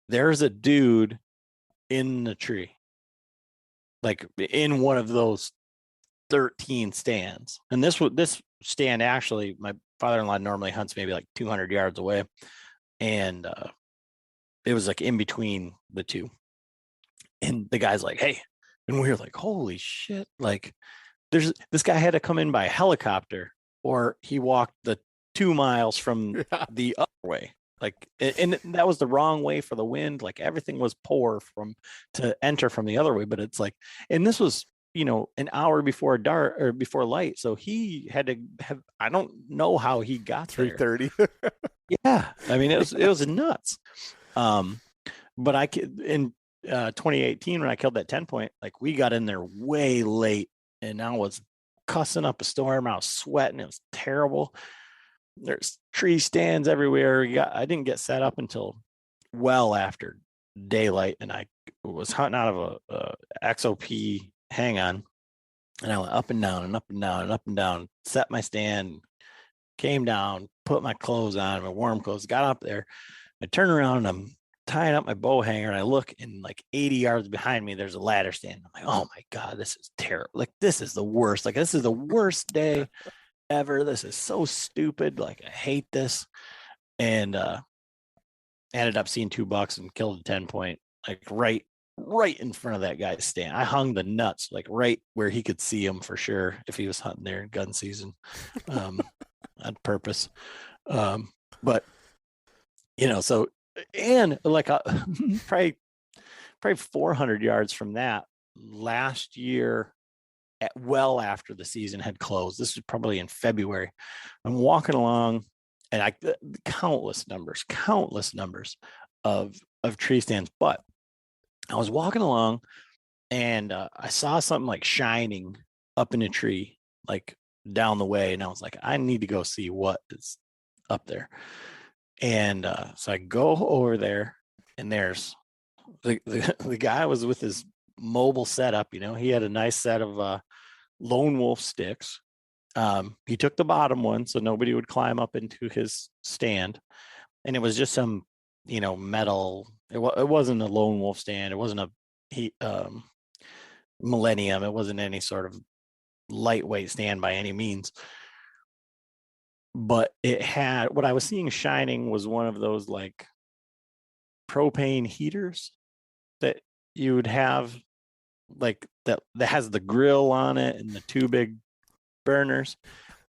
there's a dude in the tree, like in one of those 13 stands. And this stand, actually, my father-in-law normally hunts maybe like 200 yards away. And it was like in between the two. And the guy's like, hey, and we were like, holy shit. Like this guy had to come in by helicopter, or he walked the 2 miles from the other way. Like, and that was the wrong way for the wind. Like everything was poor to enter from the other way. But it's like, and this was, an hour before dark or before light. So he had to have, I don't know how he got 3:30. Yeah. I mean, it was nuts. But in 2018, when I killed that 10 point, like we got in there way late and I was cussing up a storm. I was sweating. It was terrible. There's tree stands everywhere. I didn't get set up until well after daylight, and I was hunting out of a XOP hang on, and I went up and down and up and down and up and down, set my stand, came down, put my clothes on, my warm clothes, got up there. I turn around and I'm tying up my bow hanger, and I look, and like 80 yards behind me, there's a ladder stand. I'm like, oh my God, this is terrible. Like, this is the worst. Like, this is the worst day ever. This is so stupid. Like, I hate this. And ended up seeing 2 bucks and killed a 10 point, like right in front of that guy's stand. I hung the nuts like right where he could see him for sure if he was hunting there in gun season, on purpose. But so, and like probably 400 yards from that, last year, well after the season had closed, this was probably in February, I'm walking along, and countless numbers of tree stands. But I was walking along, and I saw something like shining up in a tree, like down the way, and I was like, I need to go see what is up there. And so I go over there, and there's the guy was with his mobile setup. He had a nice set of lone wolf sticks. He took the bottom one so nobody would climb up into his stand, and it was just some metal. It wasn't a lone wolf stand. It wasn't a Millennium. It wasn't any sort of lightweight stand by any means. But it had, what I was seeing shining was one of those like propane heaters that you would have, like that has the grill on it and the 2 big burners.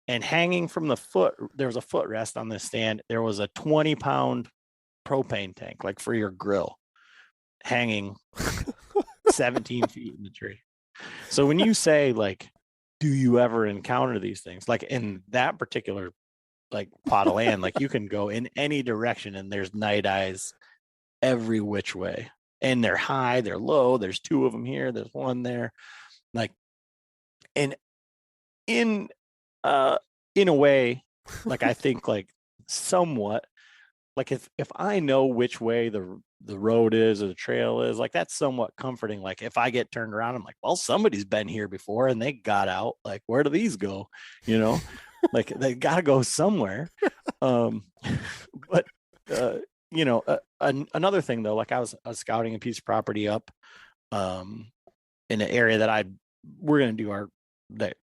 And hanging from the foot, there was a footrest on this stand. There was a 20-pound propane tank, like for your grill, hanging 17 feet in the tree. So when you say, like, do you ever encounter these things? Like in that particular like plot of land, like you can go in any direction and there's night eyes every which way. And they're high, they're low. There's 2 of them here. There's 1 there. Like, and in a way, like, I think like somewhat, like if I know which way the road is or the trail is, like that's somewhat comforting. Like if I get turned around, I'm like, well, somebody's been here before and they got out. Like, where do these go? Like they got to go somewhere. But another thing though, like I was scouting a piece of property up in an area that we're going to do that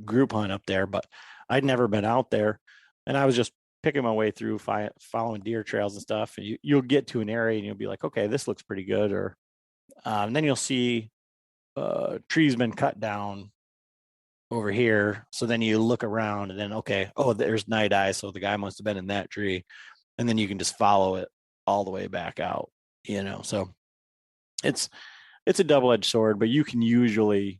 group hunt up there, but I'd never been out there, and I was just picking my way through following deer trails and stuff. And you'll get to an area and you'll be like, okay, this looks pretty good. Or and then you'll see trees been cut down over here. So then you look around and then, okay, oh, there's night eye. So the guy must have been in that tree. And then you can just follow it all the way back out, so it's a double-edged sword, but you can usually,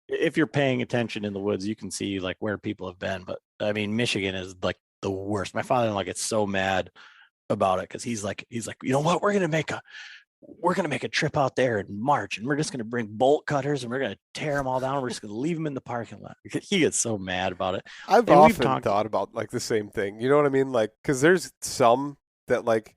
if you're paying attention in the woods, you can see like where people have been. But I mean, Michigan is like the worst. My father-in-law gets so mad about it because he's like, you know what, we're gonna make a trip out there in March, and we're just gonna bring bolt cutters and we're gonna tear them all down. We're just gonna leave them in the parking lot. He gets so mad about it. I've often thought about like the same thing. You know what I mean? Like, because there's some that like.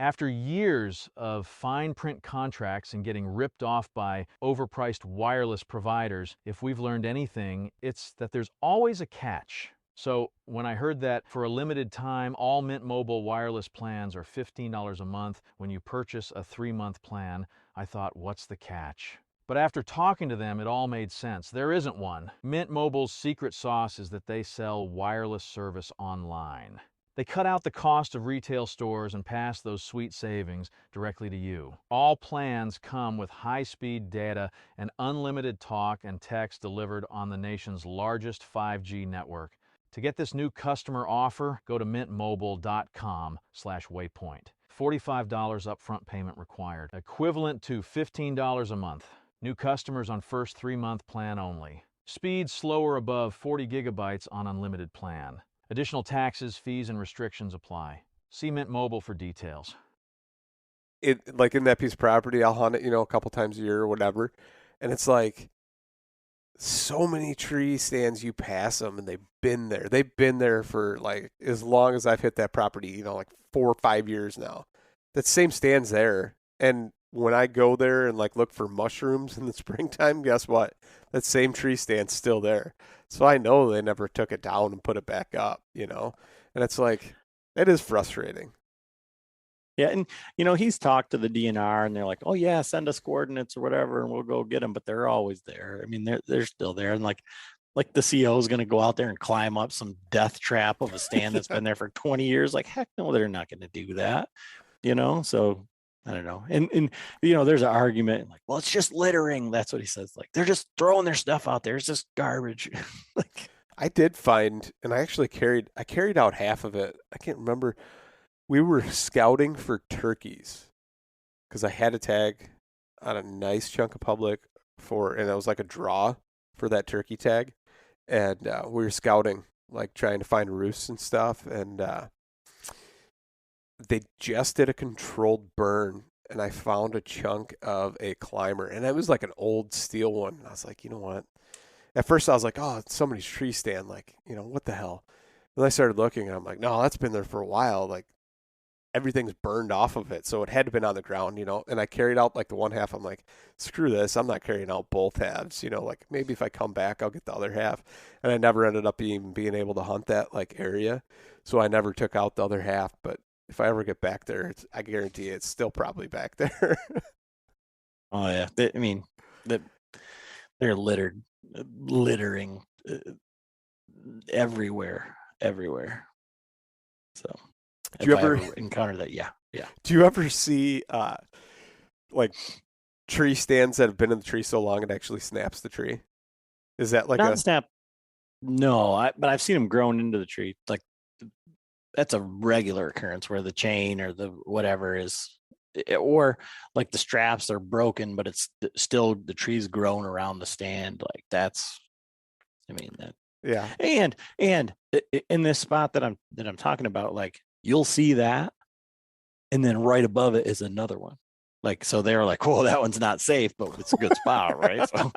After years of fine print contracts and getting ripped off by overpriced wireless providers, if we've learned anything, it's that there's always a catch. So when I heard that for a limited time, all Mint Mobile wireless plans are $15 a month when you purchase a 3-month plan, I thought, what's the catch? But after talking to them, it all made sense. There isn't one. Mint Mobile's secret sauce is that they sell wireless service online. They cut out the cost of retail stores and pass those sweet savings directly to you. All plans come with high-speed data and unlimited talk and text delivered on the nation's largest 5G network. To get this new customer offer, go to mintmobile.com/waypoint. $45 upfront payment required, equivalent to $15 a month. New customers on first 3-month plan only. Speed slower above 40 gigabytes on unlimited plan. Additional taxes, fees, and restrictions apply. See Mint Mobile for details. It like in that piece of property, I'll hunt it, a couple times a year or whatever, and it's like so many tree stands. You pass them, and they've been there. They've been there for like as long as I've hit that property. Like 4 or 5 years now. That same stand's there, and when I go there and like look for mushrooms in the springtime, guess what? That same tree stand's still there. So I know they never took it down and put it back up, and it's like, it is frustrating. Yeah. And, he's talked to the DNR and they're like, oh yeah, send us coordinates or whatever, and we'll go get them. But they're always there. I mean, they're still there. And like the CO is going to go out there and climb up some death trap of a stand that's been there for 20 years. Like, heck no, they're not going to do that, so I don't know. And there's an argument like, well, it's just littering. That's what he says. Like, they're just throwing their stuff out there. It's just garbage. Like, I did find, and I actually carried out half of it. I can't remember. We were scouting for turkeys because I had a tag on a nice chunk of public and it was like a draw for that turkey tag. And we were scouting, like trying to find roosts and stuff. And they just did a controlled burn, and I found a chunk of a climber, and it was like an old steel one. I was like, you know what? At first I was like, oh, it's somebody's tree stand. Like, what the hell? Then I started looking, and I'm like, no, that's been there for a while. Like, everything's burned off of it. So it had to been on the ground, and I carried out like the one half. I'm like, screw this. I'm not carrying out both halves, like maybe if I come back, I'll get the other half. And I never ended up being able to hunt that like area. So I never took out the other half, but if I ever get back there, I guarantee it's still probably back there. Oh yeah, they're littering everywhere. So, do you ever encounter that? Yeah. Do you ever see like tree stands that have been in the tree so long it actually snaps the tree? Is that like not snap? No, but I've seen them grown into the tree. Like, that's a regular occurrence where the chain or the whatever is, or like the straps are broken, but it's still the tree's grown around the stand. Like, that's, that. Yeah. And in this spot that I'm talking about, like, you'll see that, and then right above it is another one. Like, so they're like, well, that one's not safe, but it's a good spot, right? So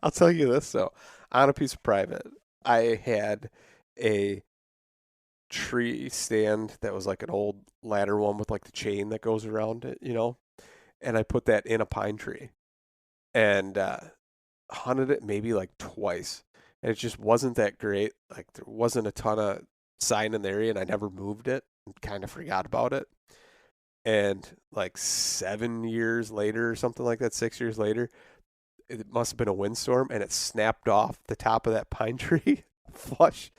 I'll tell you this though, on a piece of private, I had a tree stand that was like an old ladder one with like the chain that goes around it, and I put that in a pine tree and hunted it maybe like twice, and it just wasn't that great. Like, there wasn't a ton of sign in the area, and I never moved it and kind of forgot about it. And like 7 years later or something like that, 6 years later, it must have been a windstorm, and it snapped off the top of that pine tree flush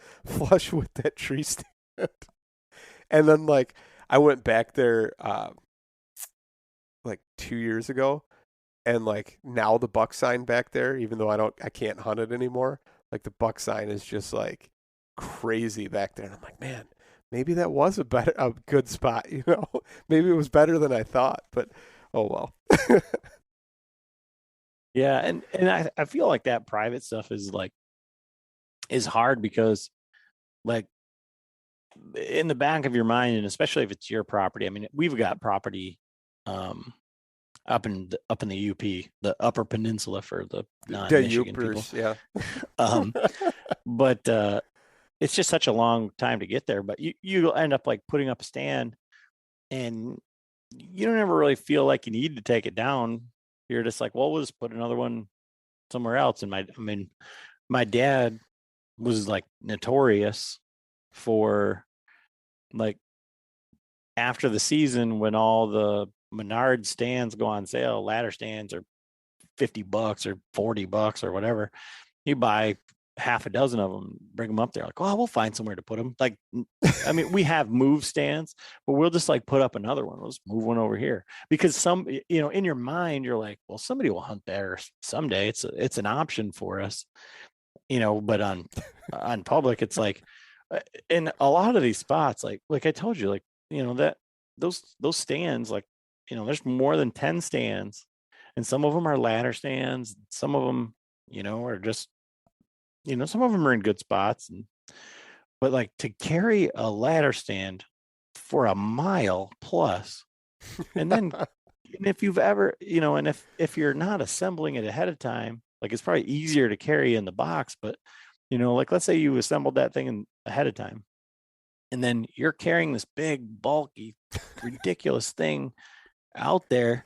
with that tree stand. And then like I went back there like 2 years ago, and like now the buck sign back there, even though I can't hunt it anymore, like the buck sign is just like crazy back there. And I'm like, man, maybe that was a good spot, maybe it was better than I thought, but oh well. Yeah. And I feel like that private stuff is hard because, like, in the back of your mind, and especially if it's your property. I mean, we've got property up in the UP, the Upper Peninsula for the non-Michigan people. Yeah. But it's just such a long time to get there. But you end up like putting up a stand, and you don't ever really feel like you need to take it down. You're just like, well, we'll just put another one somewhere else. And my dad was like notorious for like after the season when all the Menard stands go on sale, ladder stands are $50 or $40 or whatever. You buy half a dozen of them, bring them up there. Like, oh, we'll find somewhere to put them. Like, I mean, we have move stands, but we'll just like put up another one. We'll just move one over here because some, you know, in your mind, you're like, well, somebody will hunt there someday. It's an option for us, you know. But on public, it's like, in a lot of these spots, like I told you, like, you know, that those stands, like, you know, there's more than 10 stands, and some of them are ladder stands. Some of them, you know, are just, you know, some of them are in good spots, but like to carry a ladder stand for a mile plus, and then and if you've ever, you know, and if you're not assembling it ahead of time, like it's probably easier to carry in the box, but you know, like let's say you assembled that thing ahead of time, and then you're carrying this big, bulky, ridiculous thing out there,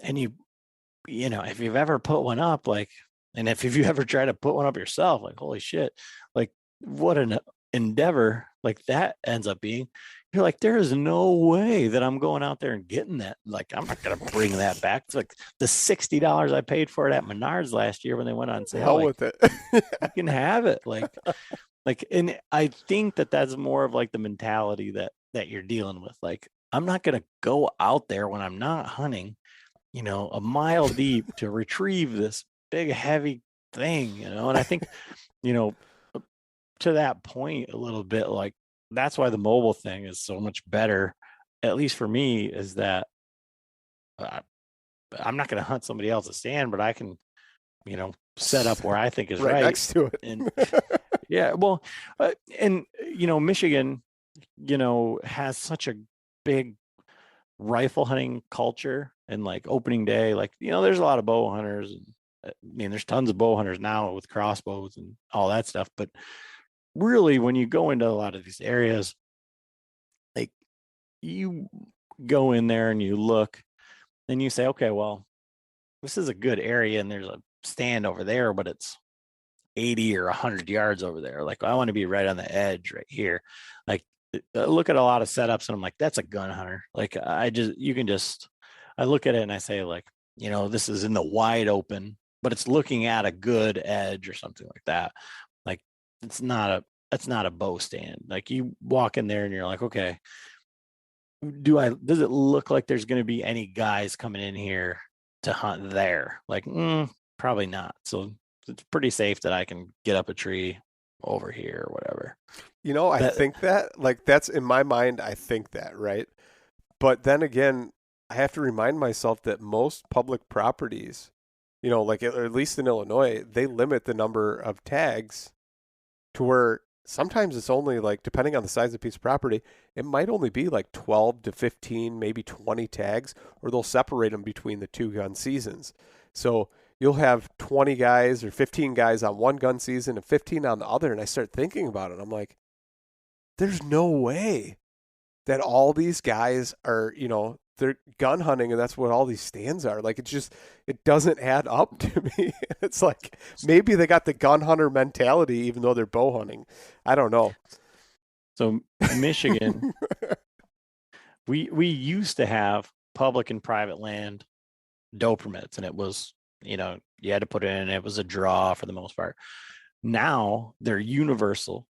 and you know, if you've ever put one up, like, and if you ever try to put one up yourself, like, holy shit, like what an endeavor like that ends up being. You're like, there is no way that I'm going out there and getting that. Like, I'm not going to bring that back. It's like the $60 I paid for it at Menards last year when they went on sale. Hell like, with it. you can have it. Like, and I think that that's more of like the mentality that you're dealing with. Like, I'm not going to go out there when I'm not hunting, you know, a mile deep to retrieve this big, heavy thing, you know. And I think, you know, to that point a little bit, like that's why the mobile thing is so much better, at least for me, is that I'm not going to hunt somebody else's stand, but I can, you know, set up where I think is right next to it. And yeah, well, and you know, Michigan, you know, has such a big rifle hunting culture, and like opening day, like, you know, there's a lot of bow hunters, and I mean, there's tons of bow hunters now with crossbows and all that stuff. But really, when you go into a lot of these areas, like you go in there and you look and you say, okay, well, this is a good area and there's a stand over there, but it's 80 or 100 yards over there. Like, I want to be right on the edge right here. Like, I look at a lot of setups and I'm like, that's a gun hunter. Like, I look at it and I say, like, you know, this is in the wide open, but it's looking at a good edge or something like that. Like, it's not a bow stand. Like, you walk in there and you're like, okay, does it look like there's going to be any guys coming in here to hunt there? Like, probably not. So it's pretty safe that I can get up a tree over here or whatever. You know, I think that, like, that's in my mind, I think that, right? But then again, I have to remind myself that most public properties, you know, like at least in Illinois, they limit the number of tags to where sometimes it's only like, depending on the size of the piece of property, it might only be like 12 to 15, maybe 20 tags, or they'll separate them between the two gun seasons. So you'll have 20 guys or 15 guys on one gun season and 15 on the other. And I start thinking about it. I'm like, there's no way that all these guys are, you know, they're gun hunting and that's what all these stands are. Like, it doesn't add up to me. It's like, maybe they got the gun hunter mentality, even though they're bow hunting. I don't know. So Michigan, we used to have public and private land doe permits, and it was, you know, you had to put it in, it was a draw for the most part. Now they're universal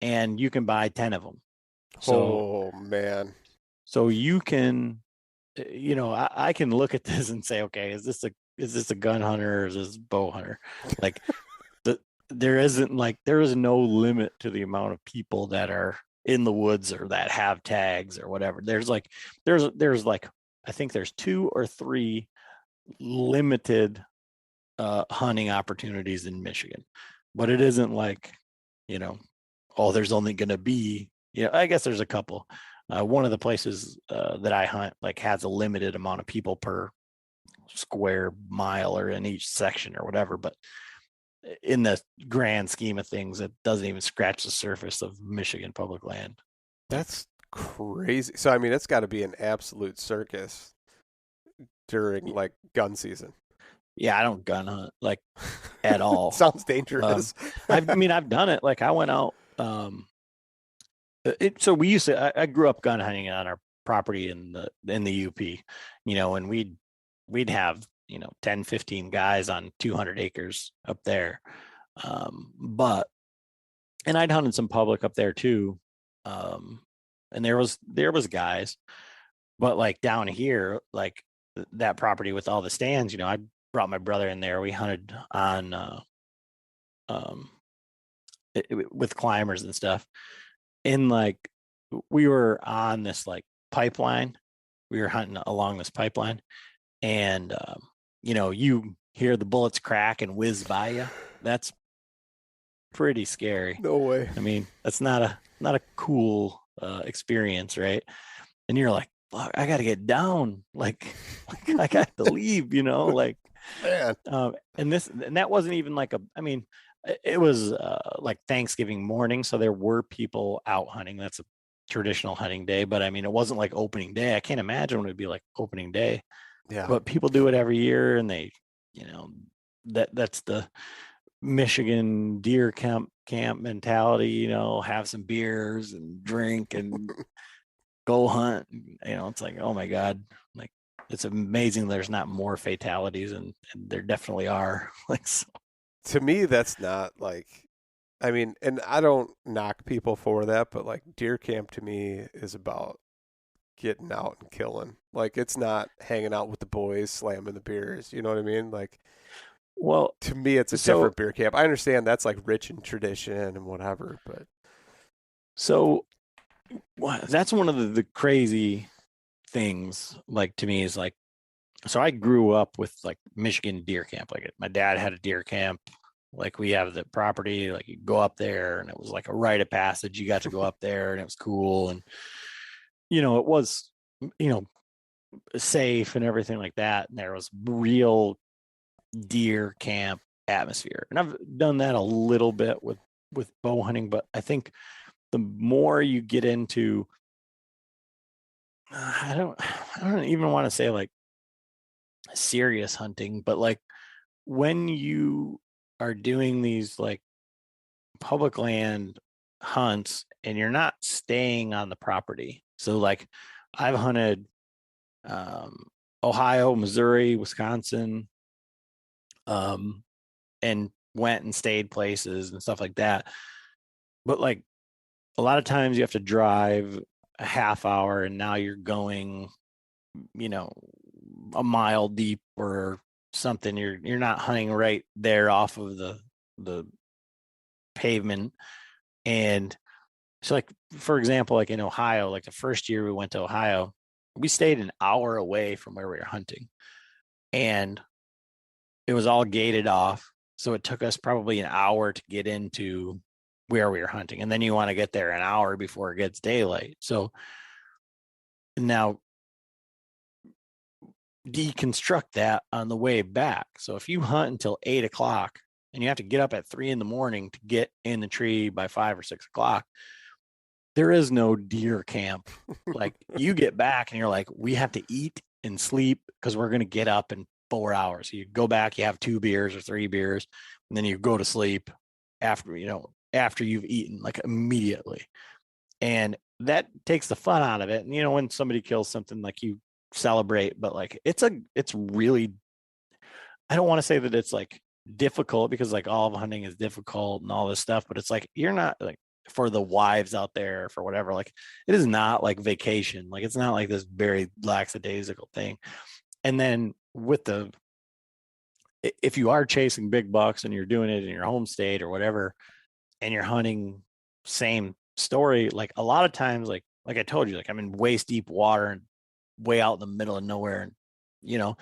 and you can buy 10 of them. So, oh man. So you can, you know, I can look at this and say, okay, is this a gun hunter or is this a bow hunter? Like, there is no limit to the amount of people that are in the woods or that have tags or whatever. There's like, I think there's 2 or 3 limited hunting opportunities in Michigan, but it isn't like, you know, oh, there's only going to be, you know, I guess there's a couple. One of the places that I hunt like has a limited amount of people per square mile or in each section or whatever, but in the grand scheme of things, it doesn't even scratch the surface of Michigan public land. That's crazy. So, I mean, it's got to be an absolute circus during like gun season. Yeah, I don't gun hunt. Like, at all. Sounds dangerous. I've done it. Like I went out. So we used to. I grew up gun hunting on our property in the UP. And we'd have 10, 15 guys on 200 acres up there. And I'd hunted some public up there too. And there was guys, but like down here, like that property with all the stands, I brought my brother in there. We hunted on, with climbers and stuff. And like, we were on this like pipeline, we were hunting along this pipeline, and, you hear the bullets crack and whiz by you. That's pretty scary. No way. I mean, that's not a cool experience, right? And you're like, fuck, I got to get down. Like I got to leave, like, man. And that wasn't even like it was like Thanksgiving morning. So there were people out hunting. That's a traditional hunting day, but it wasn't like opening day. I can't imagine what it'd be like opening day. Yeah. But people do it every year, and they, that's the Michigan deer camp mentality, have some beers and drink and go hunt. It's like, oh my God, like it's amazing there's not more fatalities, and there definitely are. Like, so. To me, that's not like, and I don't knock people for that, but like deer camp to me is about getting out and killing. Like, it's not hanging out with the boys, slamming the beers. You know what I mean? Like, well, to me, it's a different beer camp. I understand that's like rich in tradition and whatever, but. So that's one of the crazy things, like, to me, is like, so I grew up with like Michigan deer camp. Like, my dad had a deer camp. Like, we have the property, like you go up there, and it was like a rite of passage. You got to go up there, and it was cool. And, it was, safe and everything like that. And there was real deer camp atmosphere. And I've done that a little bit with bow hunting, but I think the more you get into, I don't even want to say like serious hunting, but like when you are doing these like public land hunts and you're not staying on the property. So like I've hunted Ohio, Missouri, Wisconsin, and went and stayed places and stuff like that. But like a lot of times you have to drive a half hour, and now you're going, a mile deep or something. You're not hunting right there off of the pavement. And so, like, for example, like in Ohio, like the first year we went to Ohio, we stayed an hour away from where we were hunting, and it was all gated off. So it took us probably an hour to get into where we were hunting. And then you want to get there an hour before it gets daylight. So now deconstruct that on the way back. So if you hunt until 8 o'clock and you have to get up at 3 a.m. to get in the tree by 5 or 6 o'clock, there is no deer camp. Like, you get back and you're like, we have to eat and sleep because we're going to get up in 4 hours. So you go back, you have 2 beers or 3 beers, and then you go to sleep after you've eaten, like, immediately. And that takes the fun out of it. And, when somebody kills something, like, you celebrate, but like, it's really, I don't want to say that it's like difficult, because like all of hunting is difficult and all this stuff, but it's like, you're not like, for the wives out there, for whatever, like, it is not like vacation. Like, it's not like this very lackadaisical thing. And then if you are chasing big bucks and you're doing it in your home state or whatever, and you're hunting, same story. Like, a lot of times, like I told you, like, I'm in waist deep water and way out in the middle of nowhere. And,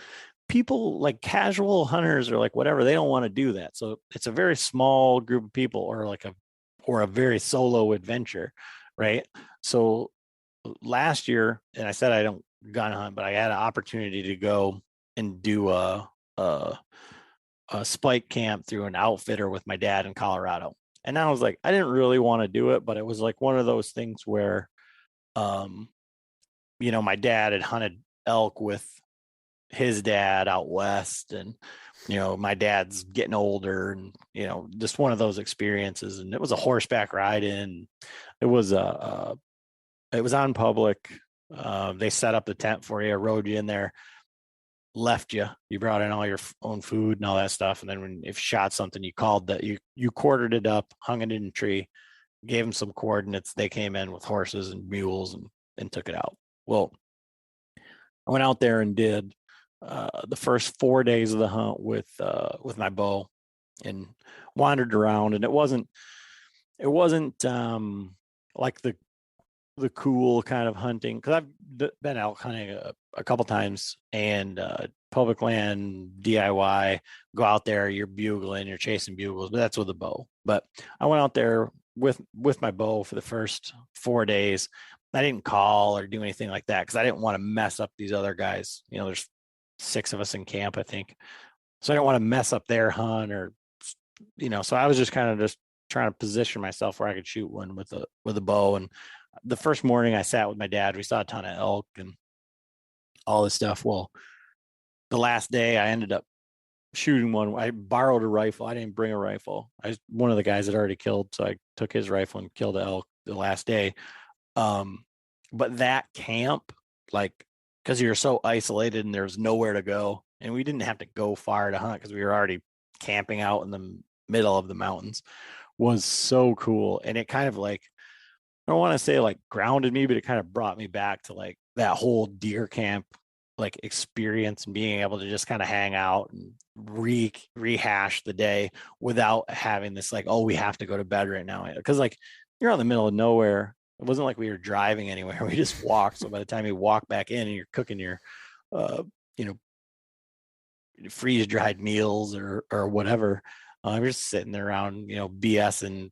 people, like casual hunters or like whatever, they don't want to do that. So it's a very small group of people, or a very solo adventure. Right. So last year, and I said I don't gun hunt, but I had an opportunity to go and do a spike camp through an outfitter with my dad in Colorado. And I was like, I didn't really want to do it, but it was like one of those things where, my dad had hunted elk with his dad out west, and my dad's getting older, and, just one of those experiences. And it was a horseback ride in. It was it was on public. They set up the tent for you, rode you in there, left you. You brought in all your own food and all that stuff. And then if you shot something, you called that, you quartered it up, hung it in a tree, gave them some coordinates. They came in with horses and mules and took it out. Well, I went out there and did the first 4 days of the hunt with my bow, and wandered around. And it wasn't like the cool kind of hunting, because I've been out hunting a couple times, and public land, DIY, go out there, you're bugling, you're chasing bugles, but that's with a bow. But I went out there with my bow for the first 4 days. I didn't call or do anything like that because I didn't want to mess up these other guys. There's 6 of us in camp, I think. So I don't want to mess up their hunt, or, so I was just kind of just trying to position myself where I could shoot one with a bow. And the first morning I sat with my dad, we saw a ton of elk and all this stuff. Well, the last day I ended up shooting one. I borrowed a rifle. I didn't bring a rifle. One of the guys had already killed, so I took his rifle and killed the elk the last day. But that camp, because you're so isolated and there's nowhere to go, and we didn't have to go far to hunt because we were already camping out in the middle of the mountains, was so cool. And it kind of I don't want to say grounded me, but it kind of brought me back to that whole deer camp experience, and being able to just kind of hang out and rehash the day without having this oh, we have to go to bed right now, because you're out in the middle of nowhere. It wasn't like we were driving anywhere. We just walked. So by the time you walk back in and you're cooking your freeze dried meals or whatever, you're just sitting there around BS and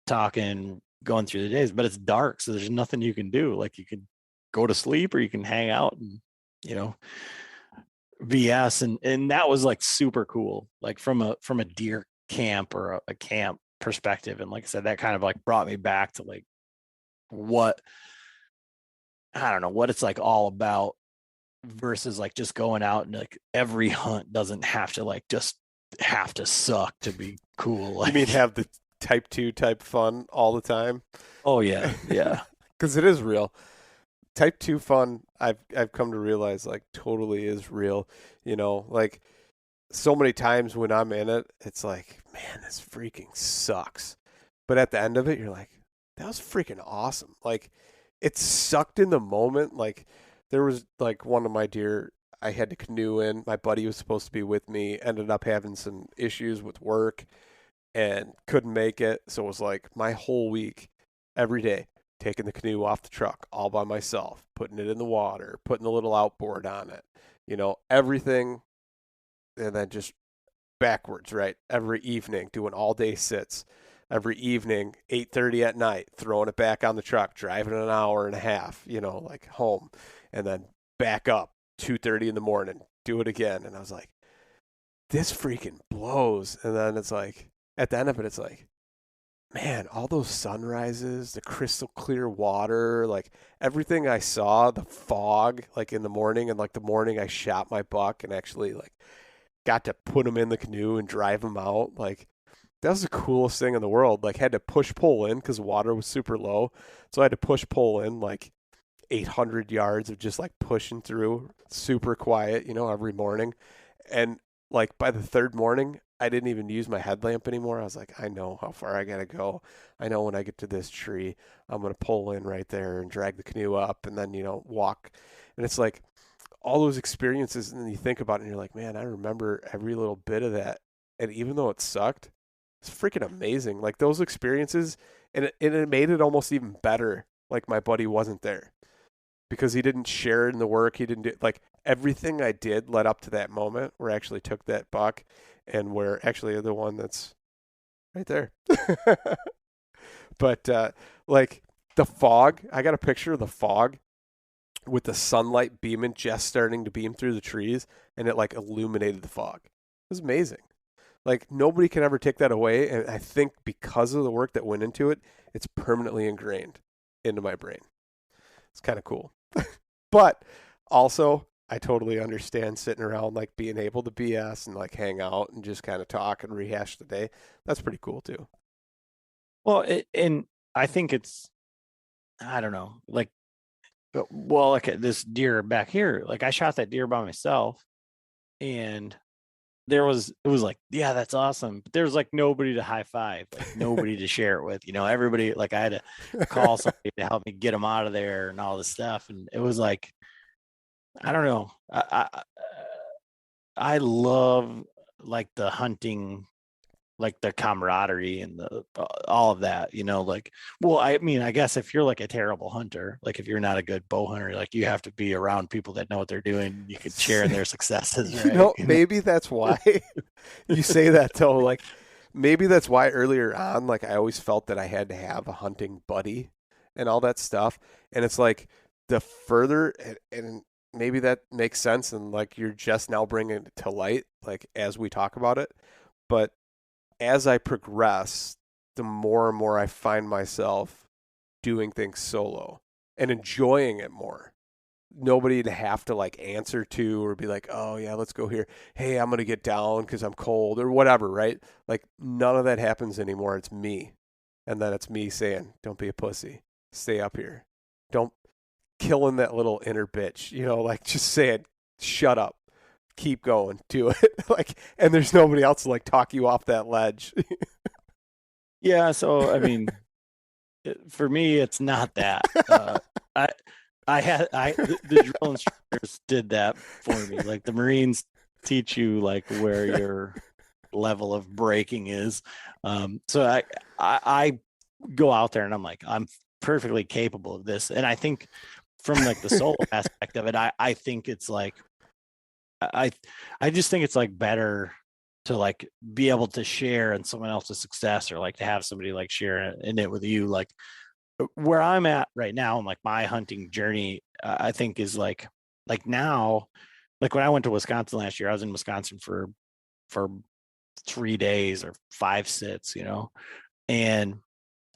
talking, going through the days. But it's dark, so there's nothing you can do. You can go to sleep, or you can hang out and BS, and that was super cool, from a deer camp or a camp perspective. And like I said, that kind of brought me back to what it's all about, versus just going out and every hunt doesn't have to just have to suck to be cool. You mean have the type 2 type fun all the time? Oh yeah. Because it is real. Type 2 fun, I've come to realize totally is real. So many times when I'm in it, it's man, this freaking sucks. But at the end of it, you're that was freaking awesome. It sucked in the moment. There was one of my deer I had to canoe in. My buddy was supposed to be with me, ended up having some issues with work and couldn't make it. So it was my whole week, every day, taking the canoe off the truck all by myself, putting it in the water, putting the little outboard on it, everything. And then just backwards, right? Every evening doing all day sits. Every evening, 8:30 at night, throwing it back on the truck, driving an hour and a half, home, and then back up 2:30 in the morning, do it again. And I was this freaking blows. And then it's at the end of it, it's man, all those sunrises, the crystal clear water, everything I saw, the fog, in the morning, and the morning I shot my buck and actually got to put him in the canoe and drive him out. That was the coolest thing in the world. Had to push pull in because water was super low. So I had to push pull in 800 yards of just pushing through, super quiet, every morning. And by the third morning, I didn't even use my headlamp anymore. I was I know how far I got to go. I know when I get to this tree, I'm going to pull in right there and drag the canoe up and then, walk. And it's all those experiences. And then you think about it and you're man, I remember every little bit of that. And even though it sucked, it's freaking amazing. Those experiences, and it made it almost even better. My buddy wasn't there because he didn't share in the work. He didn't do everything I did led up to that moment where I actually took that buck, and where actually the one that's right there. But the fog, I got a picture of the fog with the sunlight beaming, just starting to beam through the trees, and it illuminated the fog. It was amazing. Nobody can ever take that away. And I think because of the work that went into it, it's permanently ingrained into my brain. It's kind of cool. But also, I totally understand sitting around, like being able to BS and like hang out and just kind of talk and rehash the day. That's pretty cool too. Well, and I think it's, I don't know, like, well, like this deer back here, like I shot that deer by myself, and it was like, yeah, that's awesome. But there's like nobody to high five, like nobody to share it with, everybody, like I had to call somebody to help me get them out of there and all this stuff. And it was like, I don't know. I love like the hunting, like the camaraderie and the all of that, like, well, I mean, I guess if you're like a terrible hunter, like if you're not a good bow hunter, like you have to be around people that know what they're doing. You can share in their successes, right? Maybe that's why you say that though. Like maybe that's why earlier on, like I always felt that I had to have a hunting buddy and all that stuff. And it's like the further, and maybe that makes sense. And like you're just now bringing it to light, like as we talk about it, but as I progress, the more and more I find myself doing things solo and enjoying it more. Nobody to have to like answer to or be like, oh yeah, let's go here. Hey, I'm going to get down because I'm cold or whatever, right? Like none of that happens anymore. It's me. And then it's me saying, don't be a pussy. Stay up here. Don't killing that little inner bitch, like just saying, shut up. Keep going, do it. Like, and there's nobody else to like talk you off that ledge. Yeah. So, I mean, for me, it's not that. The drill instructors did that for me. Like the Marines teach you like where your level of braking is. So I go out there and I'm like, I'm perfectly capable of this. And I think from like the solo aspect of it, I think it's like, I just think it's like better to like be able to share in someone else's success, or like to have somebody like share in it with you. Like where I'm at right now and like my hunting journey, I think is like now, like when I went to Wisconsin last year, I was in Wisconsin for 3 days or 5 sits, and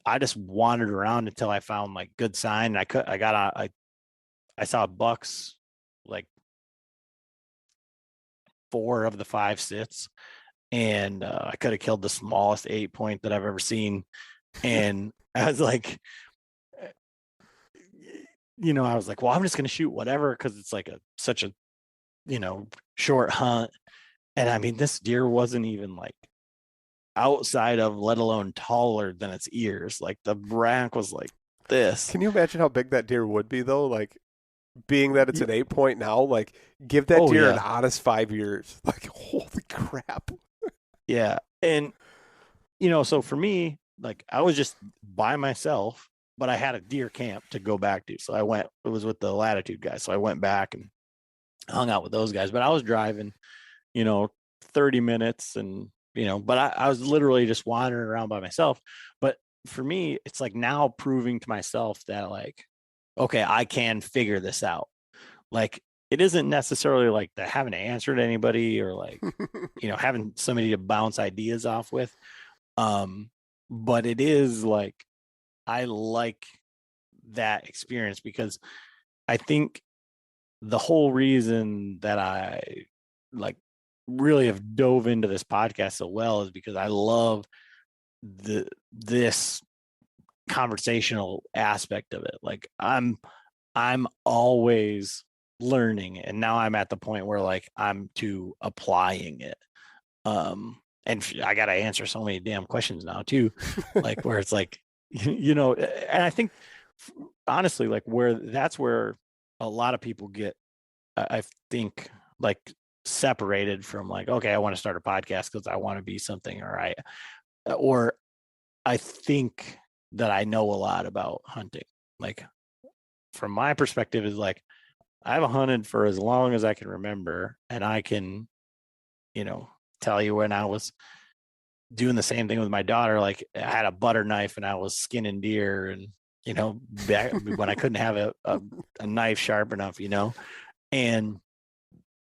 I just wandered around until I found like good sign. And I saw bucks like 4 of the 5 sits, and I could have killed the smallest 8-point that I've ever seen. And I was like, I was like, well, I'm just going to shoot whatever, because it's like such a short hunt. And I mean, this deer wasn't even like outside of, let alone taller than its ears. Like the rack was like this. Can you imagine how big that deer would be though? Like being that it's an 8-point now, like give that deer an honest 5 years. Like, holy crap. Yeah. And, so for me, like I was just by myself, but I had a deer camp to go back to. So it was with the Latitude guys. So I went back and hung out with those guys, but I was driving, 30 minutes and, but I was literally just wandering around by myself. But for me, it's like now proving to myself that like, okay, I can figure this out. Like it isn't necessarily like the having to answer to anybody or like, having somebody to bounce ideas off with. But it is like, I like that experience, because I think the whole reason that I like really have dove into this podcast so well is because I love this conversational aspect of it. Like I'm always learning, and now I'm at the point where like I'm to applying it. And I got to answer so many damn questions now too, like where it's like, and I think honestly, like that's where a lot of people get, I think, like separated from like, okay, I want to start a podcast because I want to be something, or I think that I know a lot about hunting. Like from my perspective is like, I've hunted for as long as I can remember, and I can, tell you when I was doing the same thing with my daughter. Like I had a butter knife and I was skinning deer, and back when I couldn't have a knife sharp enough, and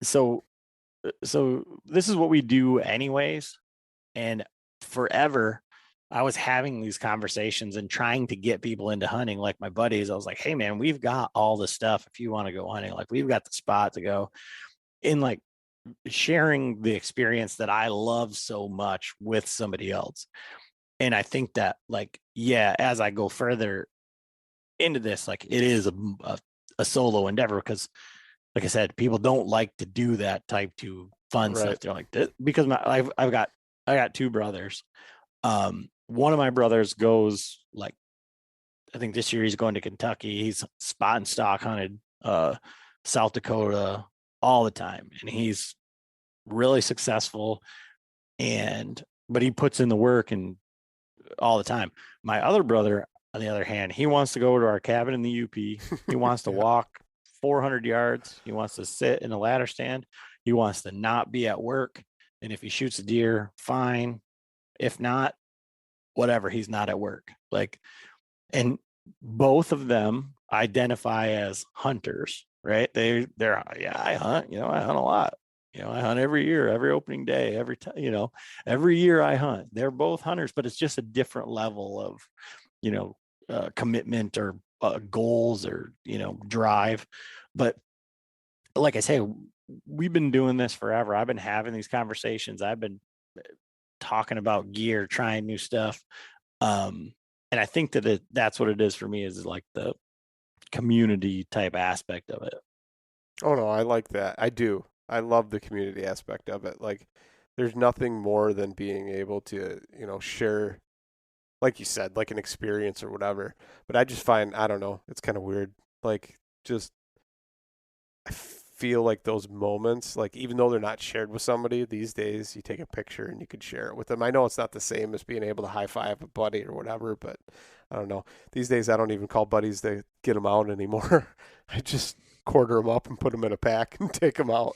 so this is what we do anyways. And forever, I was having these conversations and trying to get people into hunting, like my buddies. I was like, hey man, we've got all the stuff. If you want to go hunting, like we've got the spot to go. In like sharing the experience that I love so much with somebody else. And I think that like, yeah, as I go further into this, like it is a solo endeavor, because like I said, people don't like to do that type 2 fun stuff. They're like, because I got 2 brothers. One of my brothers goes, like, I think this year he's going to Kentucky. He's spot and stock hunted South Dakota all the time, and he's really successful. But he puts in the work and all the time. My other brother, on the other hand, he wants to go to our cabin in the UP. He wants to walk 400 yards. He wants to sit in a ladder stand. He wants to not be at work. And if he shoots a deer, fine. If not, whatever, he's not at work. Like, and both of them identify as hunters, right? They're, yeah, I hunt, I hunt a lot. I hunt every year, every opening day, every time, every year I hunt. They're both hunters, but it's just a different level of, commitment or goals or, drive. But like I say, we've been doing this forever. I've been having these conversations. I've been talking about gear, trying new stuff. And I think that that's what it is for me, is like the community type aspect of it. Oh no, I like that. I do. I love the community aspect of it. Like, there's nothing more than being able to, share, like you said, like an experience or whatever. But I just find, I don't know, it's kind of weird. Like, just, I feel like those moments, like, even though they're not shared with somebody these days, you take a picture and you could share it with them. I know it's not the same as being able to high five a buddy or whatever, but I don't know. These days, I don't even call buddies to get them out anymore. I just quarter them up and put them in a pack and take them out.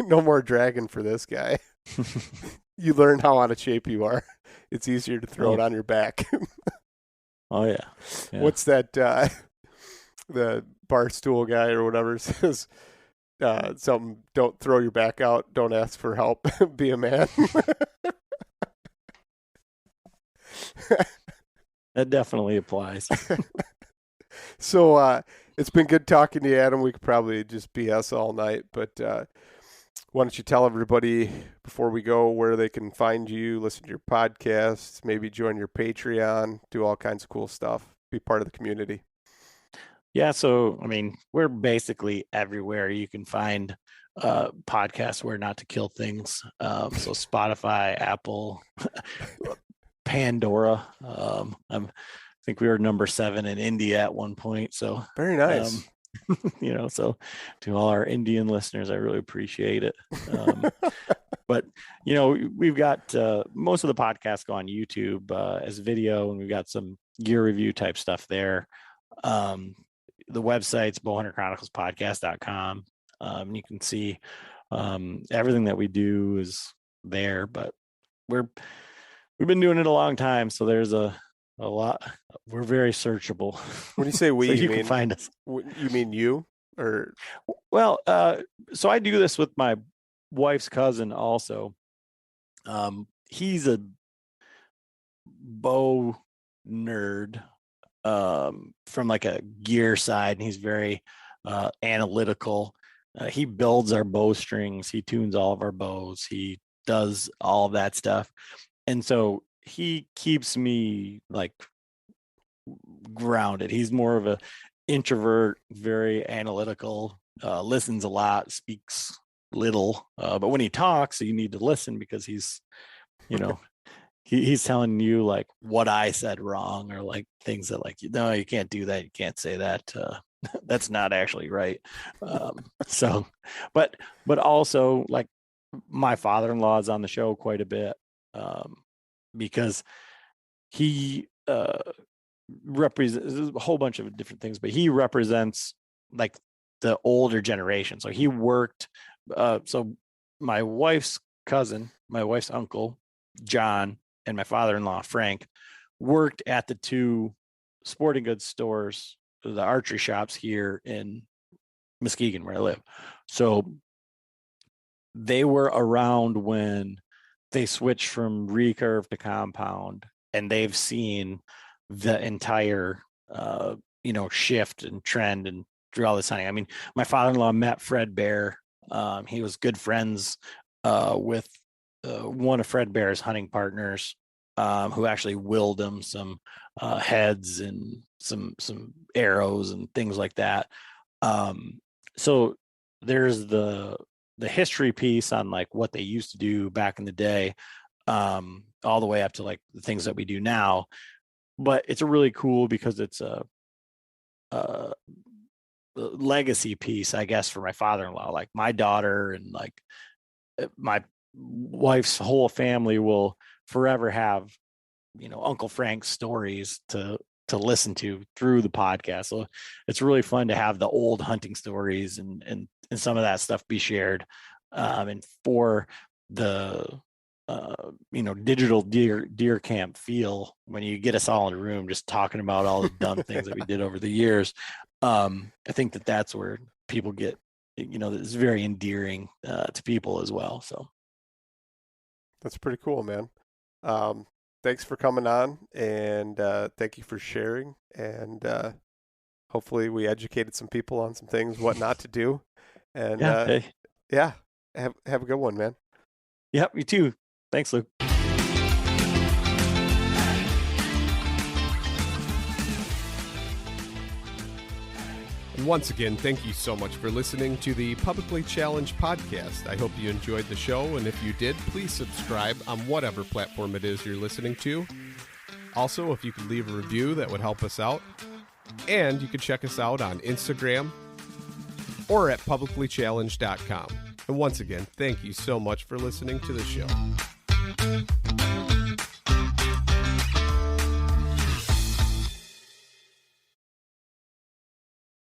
No more dragging for this guy. You learn how out of shape you are. It's easier to throw it on your back. Oh yeah. What's that? The Barstool guy or whatever says something. Don't throw your back out. Don't ask for help. Be a man. That definitely applies. So it's been good talking to you, Adam. We could probably just BS all night, but why don't you tell everybody before we go where they can find you, listen to your podcasts, maybe join your Patreon, do all kinds of cool stuff, be part of the community. Yeah, so I mean, we're basically everywhere. You can find podcasts where not to kill things. So Spotify, Apple, Pandora. I think we were number 7 in India at one point. So very nice. So to all our Indian listeners, I really appreciate it. But, we've got most of the podcasts go on YouTube as video, and we've got some gear review type stuff there. The website's bowhunterchroniclespodcast.com. You can see everything that we do is there, but we've been doing it a long time. So there's a lot. We're very searchable. When you say we, so you can find us. You mean you? Or well, so I do this with my wife's cousin also. He's a bow nerd from like a gear side, and he's very analytical. He builds our bowstrings, he tunes all of our bows, he does all of that stuff, and so he keeps me like grounded. He's more of a introvert, very analytical, listens a lot, speaks little, but when he talks, you need to listen, because he's he's telling you like what I said wrong, or like things that like, no, you can't do that, you can't say that, that's not actually right. So but also, like, my father-in-law is on the show quite a bit, because he represents a whole bunch of different things, but he represents like the older generation. So he worked, so my wife's cousin, my wife's uncle, John, and my father-in-law, Frank, worked at the 2 sporting goods stores, the archery shops here in Muskegon, where I live. So they were around when they switch from recurve to compound, and they've seen the entire, shift and trend and through all this hunting. I mean, my father-in-law met Fred Bear. He was good friends with one of Fred Bear's hunting partners, who actually willed him some heads and some arrows and things like that. So there's the history piece on like what they used to do back in the day, all the way up to like the things that we do now. But it's a really cool because it's a legacy piece, I guess, for my father-in-law. Like my daughter and like my wife's whole family will forever have, Uncle Frank's stories to listen to through the podcast. So it's really fun to have the old hunting stories and some of that stuff be shared. And for the digital deer camp feel, when you get us all in a room just talking about all the dumb things that we did over the years, I think that's where people get, it's very endearing to people as well. So that's pretty cool, man. Thanks for coming on, and thank you for sharing, and hopefully we educated some people on some things, what not to do. And have a good one, man. Yep, you too. Thanks, Luke. And once again, thank you so much for listening to the Publicly Challenged podcast. I hope you enjoyed the show, and if you did, please subscribe on whatever platform it is you're listening to. Also, if you could leave a review, that would help us out. And you can check us out on Instagram or at publiclychallenged.com. And once again, thank you so much for listening to the show.